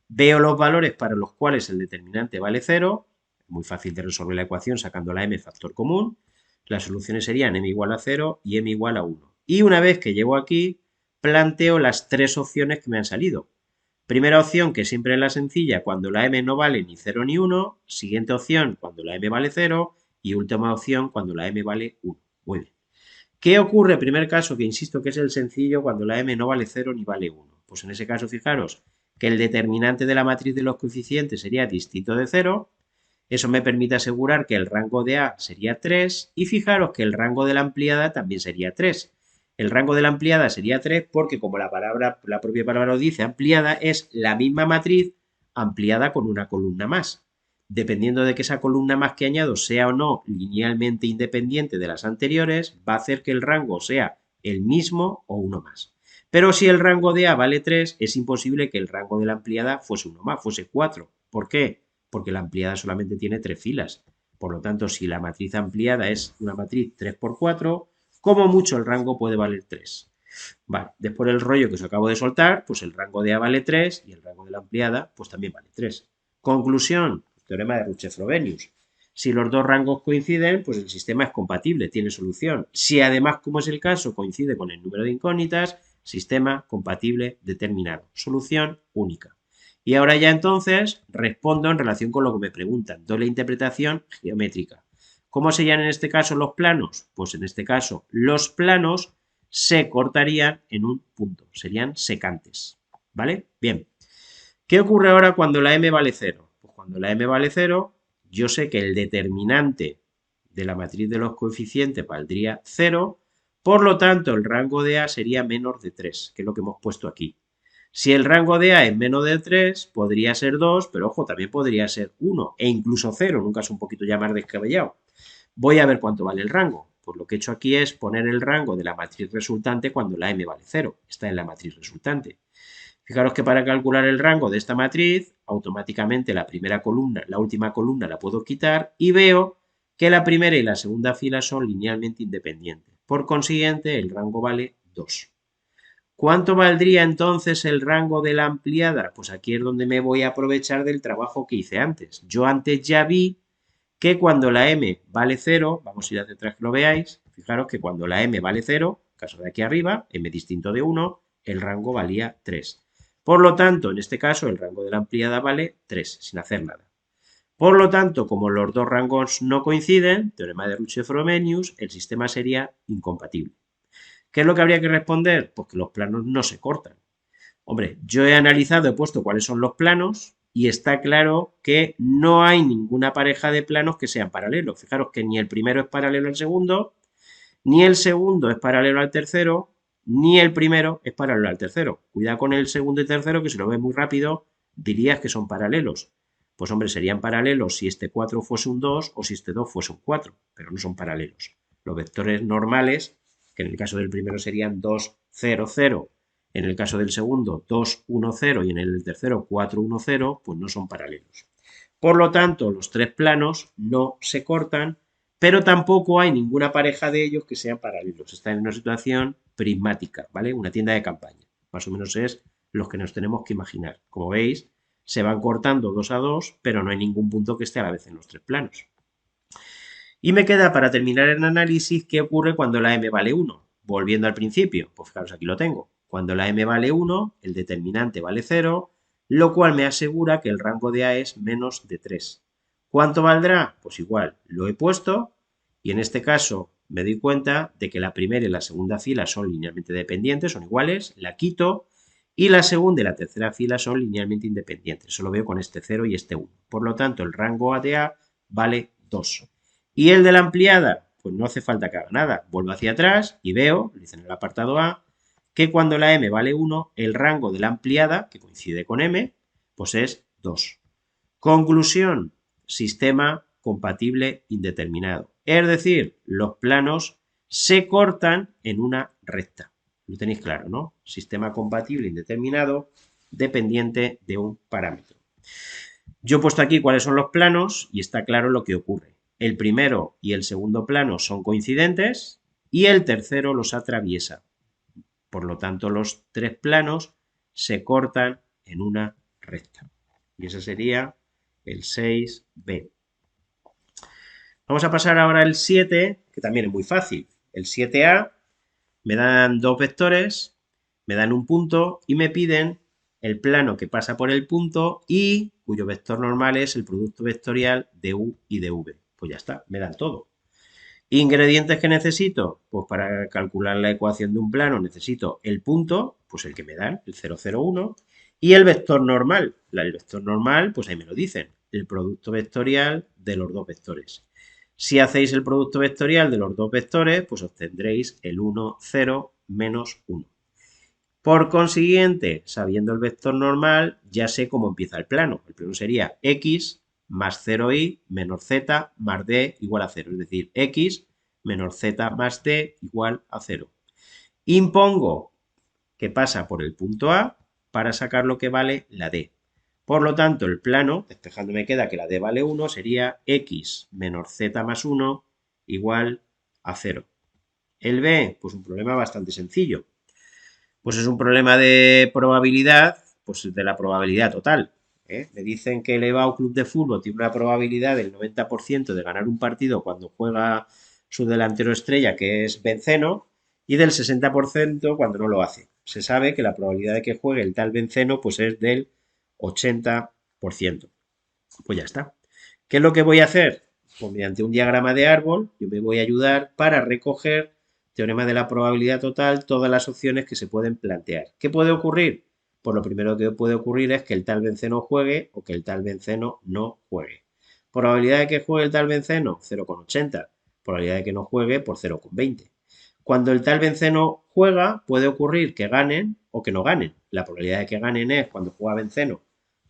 S1: Veo los valores para los cuales el determinante vale 0. Muy fácil de resolver la ecuación sacando la m factor común. Las soluciones serían m igual a 0 y m igual a 1. Y una vez que llego aquí, planteo las tres opciones que me han salido. Primera opción, que siempre es la sencilla, cuando la m no vale ni 0 ni 1. Siguiente opción, cuando la m vale 0. Y última opción, cuando la m vale 1. Muy bien. ¿Qué ocurre? Primer caso, que insisto que es el sencillo, cuando la m no vale 0 ni vale 1. Pues en ese caso, fijaros que el determinante de la matriz de los coeficientes sería distinto de 0. Eso me permite asegurar que el rango de A sería 3 y fijaros que el rango de la ampliada también sería 3. El rango de la ampliada sería 3 porque, como la propia palabra lo dice, ampliada es la misma matriz ampliada con una columna más. Dependiendo de que esa columna más que añado sea o no linealmente independiente de las anteriores, va a hacer que el rango sea el mismo o uno más. Pero si el rango de A vale 3, es imposible que el rango de la ampliada fuese uno más, fuese 4. ¿Por qué? Porque la ampliada solamente tiene 3 filas. Por lo tanto, si la matriz ampliada es una matriz 3 por 4, como mucho el rango puede valer 3. Vale, después del rollo que os acabo de soltar, pues el rango de A vale 3 y el rango de la ampliada pues también vale 3. Conclusión, teorema de Ruche-Frobenius. Si los dos rangos coinciden, pues el sistema es compatible, tiene solución. Si además, como es el caso, coincide con el número de incógnitas, sistema compatible determinado. Solución única. Y ahora ya entonces respondo en relación con lo que me preguntan. Doy la interpretación geométrica. ¿Cómo serían en este caso los planos? Pues en este caso los planos se cortarían en un punto, serían secantes. ¿Vale? Bien. ¿Qué ocurre ahora cuando la m vale 0? Pues cuando la m vale 0, yo sé que el determinante de la matriz de los coeficientes valdría 0, por lo tanto el rango de A sería menos de 3, que es lo que hemos puesto aquí. Si el rango de A es menos de 3, podría ser 2, pero ojo, también podría ser 1 e incluso 0, en un caso un poquito ya más descabellado. Voy a ver cuánto vale el rango. Pues lo que he hecho aquí es poner el rango de la matriz resultante cuando la m vale 0. Está en la matriz resultante. Fijaros que para calcular el rango de esta matriz, automáticamente la última columna la puedo quitar y veo que la primera y la segunda fila son linealmente independientes. Por consiguiente, el rango vale 2. ¿Cuánto valdría entonces el rango de la ampliada? Pues aquí es donde me voy a aprovechar del trabajo que hice antes. Yo antes ya vi que cuando la m vale 0, vamos a ir hacia atrás que lo veáis, fijaros que cuando la m vale 0, caso de aquí arriba, m distinto de 1, el rango valía 3. Por lo tanto, en este caso, el rango de la ampliada vale 3, sin hacer nada. Por lo tanto, como los dos rangos no coinciden, teorema de Ruche-Frobenius, el sistema sería incompatible. ¿Qué es lo que habría que responder? Pues que los planos no se cortan. Hombre, yo he analizado, he puesto cuáles son los planos y está claro que no hay ninguna pareja de planos que sean paralelos. Fijaros que ni el primero es paralelo al segundo, ni el segundo es paralelo al tercero, ni el primero es paralelo al tercero. Cuidado con el segundo y tercero, que si lo ves muy rápido, dirías que son paralelos. Pues hombre, serían paralelos si este 4 fuese un 2 o si este 2 fuese un 4, pero no son paralelos. Los vectores normales, que en el caso del primero serían 2, 0, 0, en el caso del segundo 2, 1, 0 y en el tercero 4, 1, 0, pues no son paralelos. Por lo tanto, los tres planos no se cortan, pero tampoco hay ninguna pareja de ellos que sean paralelos. Están en una situación prismática, ¿vale? Una tienda de campaña. Más o menos es lo que nos tenemos que imaginar. Como veis, se van cortando dos a dos, pero no hay ningún punto que esté a la vez en los tres planos. Y me queda para terminar el análisis qué ocurre cuando la m vale 1. Volviendo al principio, pues fijaros, aquí lo tengo. Cuando la m vale 1, el determinante vale 0, lo cual me asegura que el rango de A es menos de 3. ¿Cuánto valdrá? Pues igual, lo he puesto y en este caso me doy cuenta de que la primera y la segunda fila son linealmente dependientes, son iguales, la quito, y la segunda y la tercera fila son linealmente independientes. Eso lo veo con este 0 y este 1. Por lo tanto, el rango de A vale 2. ¿Y el de la ampliada? Pues no hace falta que haga nada. Vuelvo hacia atrás y veo, lo dice en el apartado A, que cuando la m vale 1, el rango de la ampliada, que coincide con m, pues es 2. Conclusión, sistema compatible indeterminado. Es decir, los planos se cortan en una recta. Lo tenéis claro, ¿no? Sistema compatible indeterminado dependiente de un parámetro. Yo he puesto aquí cuáles son los planos y está claro lo que ocurre. El primero y el segundo plano son coincidentes y el tercero los atraviesa. Por lo tanto, los tres planos se cortan en una recta. Y ese sería el 6b. Vamos a pasar ahora al 7, que también es muy fácil. El 7a me dan dos vectores, me dan un punto y me piden el plano que pasa por el punto y cuyo vector normal es el producto vectorial de u y de v. Pues ya está, me dan todo. ¿Ingredientes que necesito? Pues para calcular la ecuación de un plano necesito el punto, pues el que me dan, el 0,01, y el vector normal. El vector normal, pues ahí me lo dicen, el producto vectorial de los dos vectores. Si hacéis el producto vectorial de los dos vectores, pues obtendréis el 1, 0, menos 1. Por consiguiente, sabiendo el vector normal, ya sé cómo empieza el plano. El plano sería x más 0y menos z más d igual a 0. Es decir, x menos z más d igual a 0. Impongo que pasa por el punto A para sacar lo que vale la d. Por lo tanto, el plano, despejando me queda que la d vale 1, sería x menos z más 1 igual a 0. El b, pues un problema bastante sencillo. Pues es un problema de probabilidad, pues de la probabilidad total. Me dicen que el EBAU Club de Fútbol tiene una probabilidad del 90% de ganar un partido cuando juega su delantero estrella, que es Benzeno, y del 60% cuando no lo hace. Se sabe que la probabilidad de que juegue el tal Benzeno pues es del 80%. Pues ya está. ¿Qué es lo que voy a hacer? Pues mediante un diagrama de árbol, yo me voy a ayudar para recoger teorema de la probabilidad total, todas las opciones que se pueden plantear. ¿Qué puede ocurrir? Pues lo primero que puede ocurrir es que el tal benceno juegue o que el tal benceno no juegue. Probabilidad de que juegue el tal benceno, 0,80. Probabilidad de que no juegue, por 0,20. Cuando el tal benceno juega, puede ocurrir que ganen o que no ganen. La probabilidad de que ganen es, cuando juega benceno,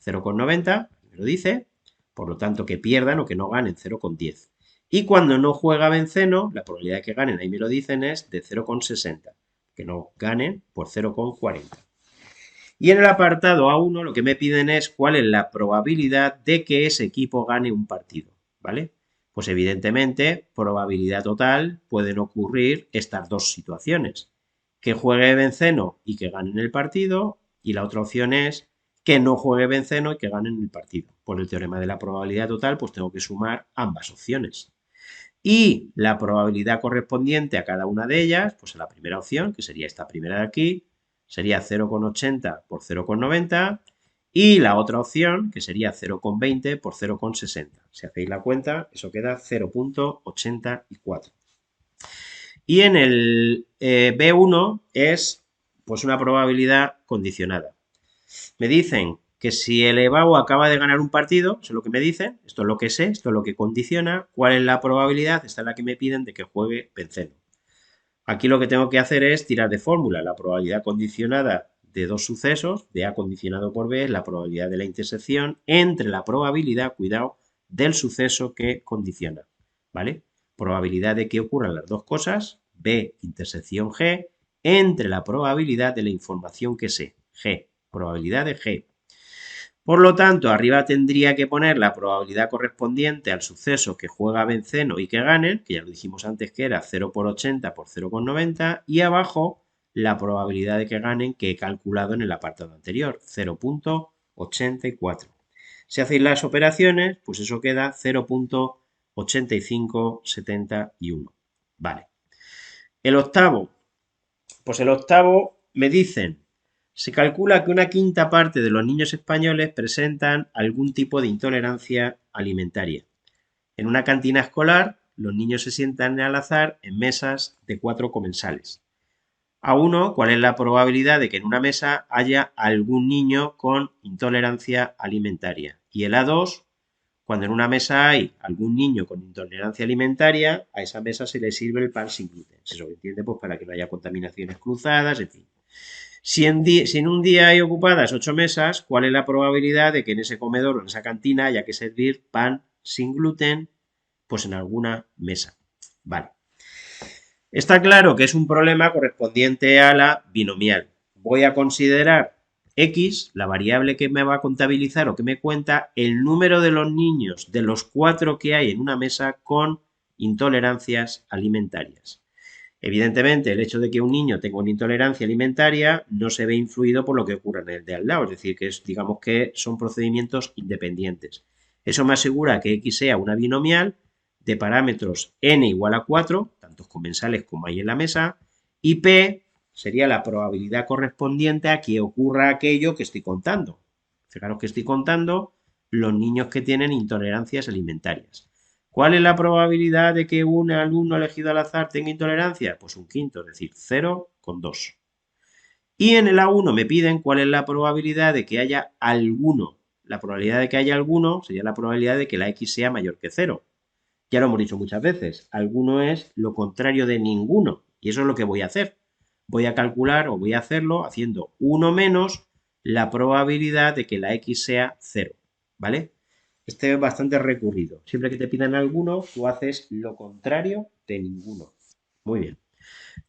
S1: 0,90, me lo dice, por lo tanto que pierdan o que no ganen, 0,10. Y cuando no juega benceno, la probabilidad de que ganen, ahí me lo dicen, es de 0,60. Que no ganen por 0,40. Y en el apartado A1 lo que me piden es cuál es la probabilidad de que ese equipo gane un partido, ¿vale? Pues evidentemente, probabilidad total, pueden ocurrir estas dos situaciones. Que juegue benceno y que ganen el partido, y la otra opción es que no juegue benceno y que ganen el partido. Por el teorema de la probabilidad total, pues tengo que sumar ambas opciones. Y la probabilidad correspondiente a cada una de ellas, pues a la primera opción, que sería esta primera de aquí, sería 0,80 por 0,90 y la otra opción, que sería 0,20 por 0,60. Si hacéis la cuenta, eso queda 0,84. Y en el B1 es pues una probabilidad condicionada. Me dicen que si el EBAU acaba de ganar un partido, eso es lo que me dicen, esto es lo que sé, esto es lo que condiciona, cuál es la probabilidad, esta es la que me piden de que juegue benceno. Aquí lo que tengo que hacer es tirar de fórmula, la probabilidad condicionada de dos sucesos, de A condicionado por B, es la probabilidad de la intersección entre la probabilidad, cuidado, del suceso que condiciona, ¿vale? Probabilidad de que ocurran las dos cosas, B intersección G, entre la probabilidad de la información que sé, G, probabilidad de G. Por lo tanto, arriba tendría que poner la probabilidad correspondiente al suceso que juega benceno y que ganen, que ya lo dijimos antes que era 0 por 80 por 0,90, y abajo la probabilidad de que ganen que he calculado en el apartado anterior, 0,84. Si hacéis las operaciones, pues eso queda 0,8571. Vale. El octavo, pues el octavo me dicen, se calcula que una quinta parte de los niños españoles presentan algún tipo de intolerancia alimentaria. En una cantina escolar, los niños se sientan al azar en mesas de 4 comensales. A1, ¿cuál es la probabilidad de que en una mesa haya algún niño con intolerancia alimentaria? Y el A2, cuando en una mesa hay algún niño con intolerancia alimentaria, a esa mesa se le sirve el pan sin gluten. Se sobreentiende pues para que no haya contaminaciones cruzadas, en fin. Si en un día hay ocupadas 8 mesas, ¿cuál es la probabilidad de que en ese comedor o en esa cantina haya que servir pan sin gluten? Pues en alguna mesa. Vale. Está claro que es un problema correspondiente a la binomial. Voy a considerar X, la variable que me va a contabilizar o que me cuenta el número de los niños de los 4 que hay en una mesa con intolerancias alimentarias. Evidentemente, el hecho de que un niño tenga una intolerancia alimentaria no se ve influido por lo que ocurre en el de al lado, es decir, que digamos que son procedimientos independientes. Eso me asegura que X sea una binomial de parámetros n igual a 4, tantos comensales como hay en la mesa, y P sería la probabilidad correspondiente a que ocurra aquello que estoy contando. Fijaros que estoy contando los niños que tienen intolerancias alimentarias. ¿Cuál es la probabilidad de que un alumno elegido al azar tenga intolerancia? Pues un quinto, es decir, 0,2. Y en el A1 me piden cuál es la probabilidad de que haya alguno. La probabilidad de que haya alguno sería la probabilidad de que la X sea mayor que 0. Ya lo hemos dicho muchas veces, alguno es lo contrario de ninguno. Y eso es lo que voy a hacer. Voy a calcular o voy a hacerlo haciendo 1 menos la probabilidad de que la X sea 0. ¿Vale? Este es bastante recurrido. Siempre que te pidan alguno, tú haces lo contrario de ninguno. Muy bien.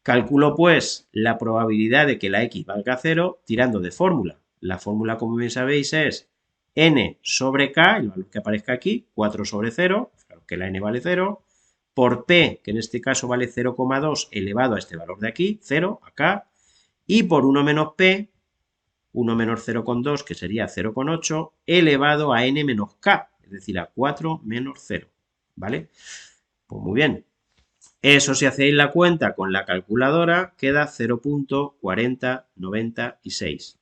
S1: Calculo pues la probabilidad de que la X valga 0 tirando de fórmula. La fórmula, como bien sabéis, es n sobre k, el valor que aparezca aquí, 4 sobre 0, claro que la n vale 0, por p, que en este caso vale 0,2 elevado a este valor de aquí, 0, acá, y por 1 menos p, 1 menos 0,2, que sería 0,8, elevado a n menos k, es decir, a 4 menos 0, ¿vale? Pues muy bien. Eso, si hacéis la cuenta con la calculadora, queda 0,4096.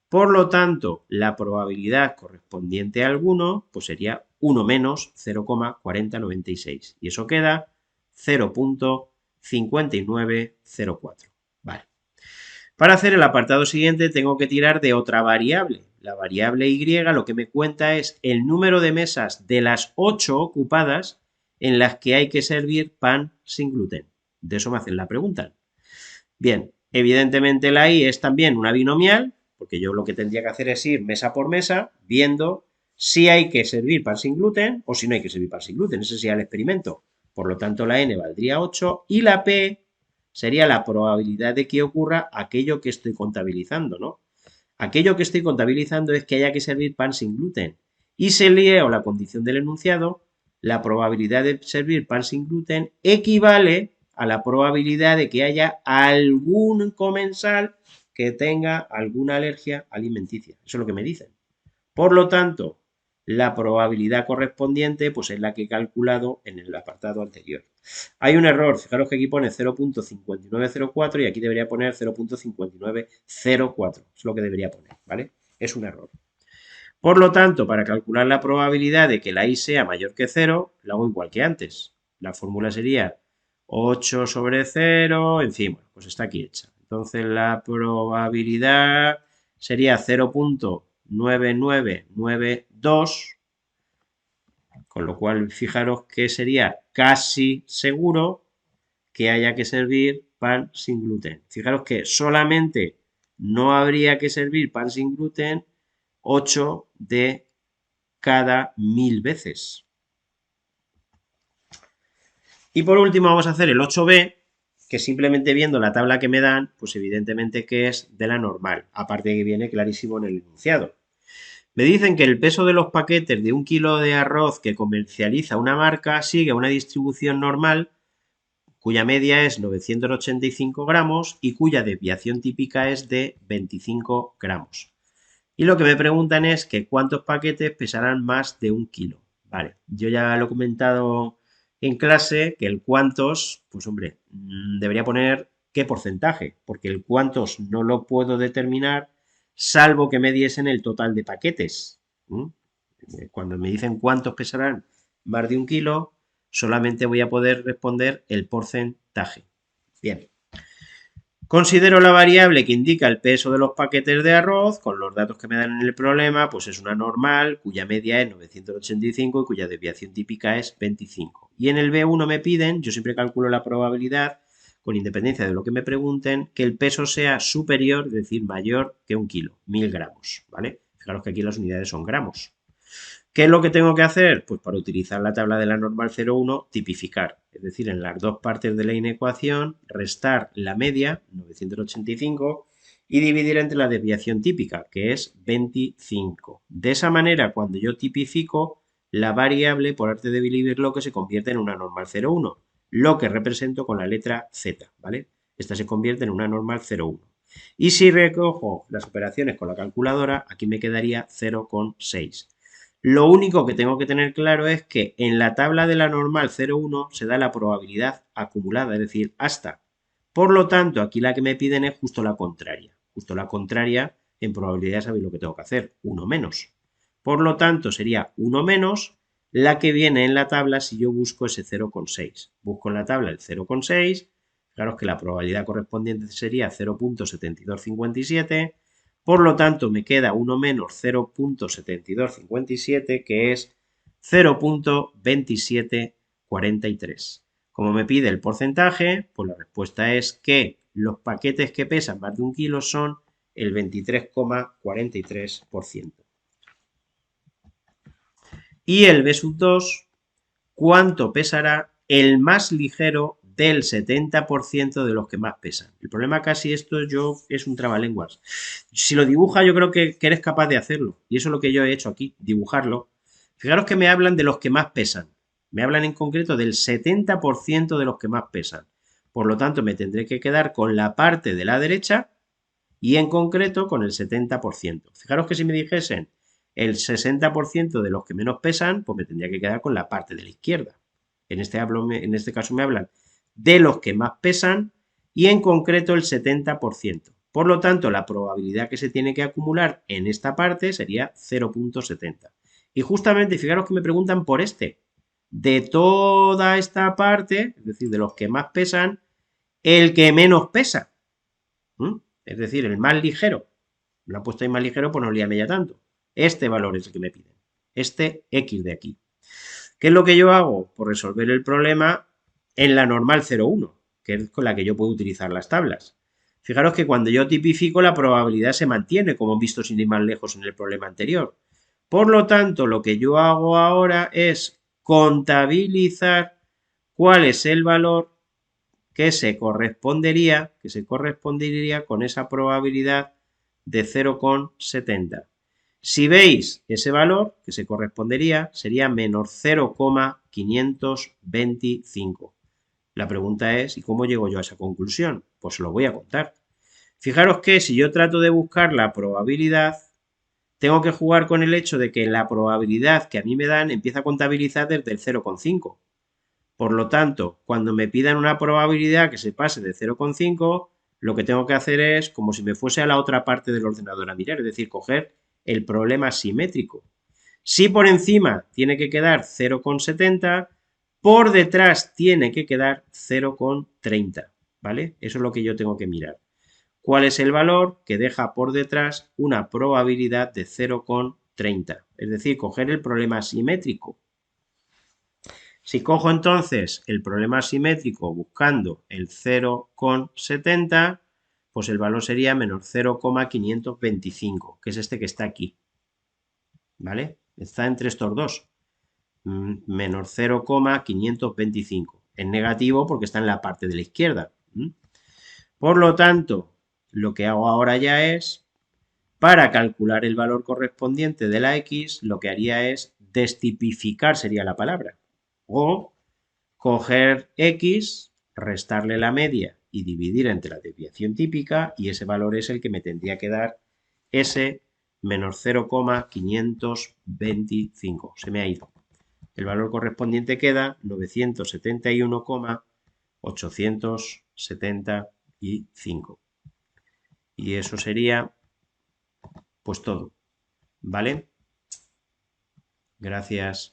S1: Por lo tanto, la probabilidad correspondiente a alguno pues sería 1 menos 0,4096. Y eso queda 0,5904. Vale. Para hacer el apartado siguiente tengo que tirar de otra variable. La variable Y lo que me cuenta es el número de mesas de las 8 ocupadas en las que hay que servir pan sin gluten. De eso me hacen la pregunta. Bien, evidentemente la Y es también una binomial, porque yo lo que tendría que hacer es ir mesa por mesa viendo si hay que servir pan sin gluten o si no hay que servir pan sin gluten. Ese sería el experimento. Por lo tanto, la N valdría 8 y la P sería la probabilidad de que ocurra aquello que estoy contabilizando, ¿no? Aquello que estoy contabilizando es que haya que servir pan sin gluten. Y si leo la condición del enunciado, la probabilidad de servir pan sin gluten equivale a la probabilidad de que haya algún comensal que tenga alguna alergia alimenticia. Eso es lo que me dicen. Por lo tanto, la probabilidad correspondiente pues es la que he calculado en el apartado anterior. Hay un error, fijaros que aquí pone 0,5904 y aquí debería poner 0,5904. Es lo que debería poner, ¿vale? Es un error. Por lo tanto, para calcular la probabilidad de que la Y sea mayor que 0, la hago igual que antes. La fórmula sería 8 sobre 0, en fin, bueno, pues está aquí hecha. Entonces la probabilidad sería 0,9992, con lo cual fijaros que sería casi seguro que haya que servir pan sin gluten. Fijaros que solamente no habría que servir pan sin gluten 8 de cada 1000 veces. Y por último vamos a hacer el 8b, que simplemente viendo la tabla que me dan, pues evidentemente que es de la normal, aparte de que viene clarísimo en el enunciado. Me dicen que el peso de los paquetes de 1 kilo de arroz que comercializa una marca sigue una distribución normal cuya media es 985 gramos y cuya desviación típica es de 25 gramos. Y lo que me preguntan es que cuántos paquetes pesarán más de 1 kilo. Vale, yo ya lo he comentado en clase que el cuántos, pues hombre, debería poner qué porcentaje, porque el cuántos no lo puedo determinar salvo que me diesen el total de paquetes. Cuando me dicen cuántos pesarán más de 1 kilo, solamente voy a poder responder el porcentaje. Bien. Considero la variable que indica el peso de los paquetes de arroz con los datos que me dan en el problema, pues es una normal cuya media es 985 y cuya desviación típica es 25. Y en el B1 me piden, yo siempre calculo la probabilidad, con independencia de lo que me pregunten, que el peso sea superior, es decir, mayor que 1 kilo, 1000 gramos, ¿vale? Fijaros que aquí las unidades son gramos. ¿Qué es lo que tengo que hacer? Pues para utilizar la tabla de la normal 0,1, tipificar. Es decir, en las dos partes de la inecuación, restar la media, 985, y dividir entre la desviación típica, que es 25. De esa manera, cuando yo tipifico, la variable, por arte de dividirlo, que se convierte en una normal 0,1, lo que represento con la letra Z, ¿vale? Esta se convierte en una normal 0,1. Y si recojo las operaciones con la calculadora, aquí me quedaría 0,6. Lo único que tengo que tener claro es que en la tabla de la normal 0,1 se da la probabilidad acumulada, es decir, hasta. Por lo tanto, aquí la que me piden es justo la contraria. Justo la contraria, en probabilidad sabéis lo que tengo que hacer, 1 menos. Por lo tanto, sería 1 menos la que viene en la tabla si yo busco ese 0,6. Busco en la tabla el 0,6, fijaros que la probabilidad correspondiente sería 0,7257. Por lo tanto, me queda 1 menos 0,7257, que es 0,2743. Como me pide el porcentaje, pues la respuesta es que los paquetes que pesan más de 1 kilo son el 23,43%. Y el B2, ¿cuánto pesará el más ligero del 70% de los que más pesan? El problema casi esto es un trabalenguas. Si lo dibuja yo creo que eres capaz de hacerlo. Y eso es lo que yo he hecho aquí, dibujarlo. Fijaros que me hablan de los que más pesan. Me hablan en concreto del 70% de los que más pesan. Por lo tanto, me tendré que quedar con la parte de la derecha y en concreto con el 70%. Fijaros que si me dijesen el 60% de los que menos pesan, pues me tendría que quedar con la parte de la izquierda. En este caso me hablan de los que más pesan y en concreto el 70%. Por lo tanto, la probabilidad que se tiene que acumular en esta parte sería 0,70. Y justamente, fijaros que me preguntan por este. De toda esta parte, es decir, de los que más pesan, el que menos pesa. Es decir, el más ligero. Lo han puesto ahí más ligero, pues no líame ya tanto. Este valor es el que me piden. Este X de aquí. ¿Qué es lo que yo hago? Pues resolver el problema en la normal 0,1, que es con la que yo puedo utilizar las tablas. Fijaros que cuando yo tipifico la probabilidad se mantiene, como han visto sin ir más lejos en el problema anterior. Por lo tanto, lo que yo hago ahora es contabilizar cuál es el valor que se correspondería con esa probabilidad de 0,70. Si veis ese valor que se correspondería sería menos 0,525. La pregunta es, ¿y cómo llego yo a esa conclusión? Pues os lo voy a contar. Fijaros que si yo trato de buscar la probabilidad, tengo que jugar con el hecho de que la probabilidad que a mí me dan empieza a contabilizar desde el 0,5. Por lo tanto, cuando me pidan una probabilidad que se pase de 0,5, lo que tengo que hacer es como si me fuese a la otra parte del ordenador a mirar, es decir, coger el problema simétrico. Si por encima tiene que quedar 0,70, por detrás tiene que quedar 0,30, ¿vale? Eso es lo que yo tengo que mirar. ¿Cuál es el valor que deja por detrás una probabilidad de 0,30? Es decir, coger el problema simétrico. Si cojo entonces el problema simétrico buscando el 0,70, pues el valor sería menos 0,525, que es este que está aquí. ¿Vale? Está entre estos dos. Menos 0,525. Es negativo porque está en la parte de la izquierda. Por lo tanto, lo que hago ahora ya es Para calcular el valor correspondiente de la X, lo que haría es destipificar, sería la palabra, o coger X, restarle la media y dividir entre la desviación típica, y ese valor es el que me tendría que dar S menos 0,525. Se me ha ido. El valor correspondiente queda 971,875. Y eso sería pues todo, ¿vale? Gracias.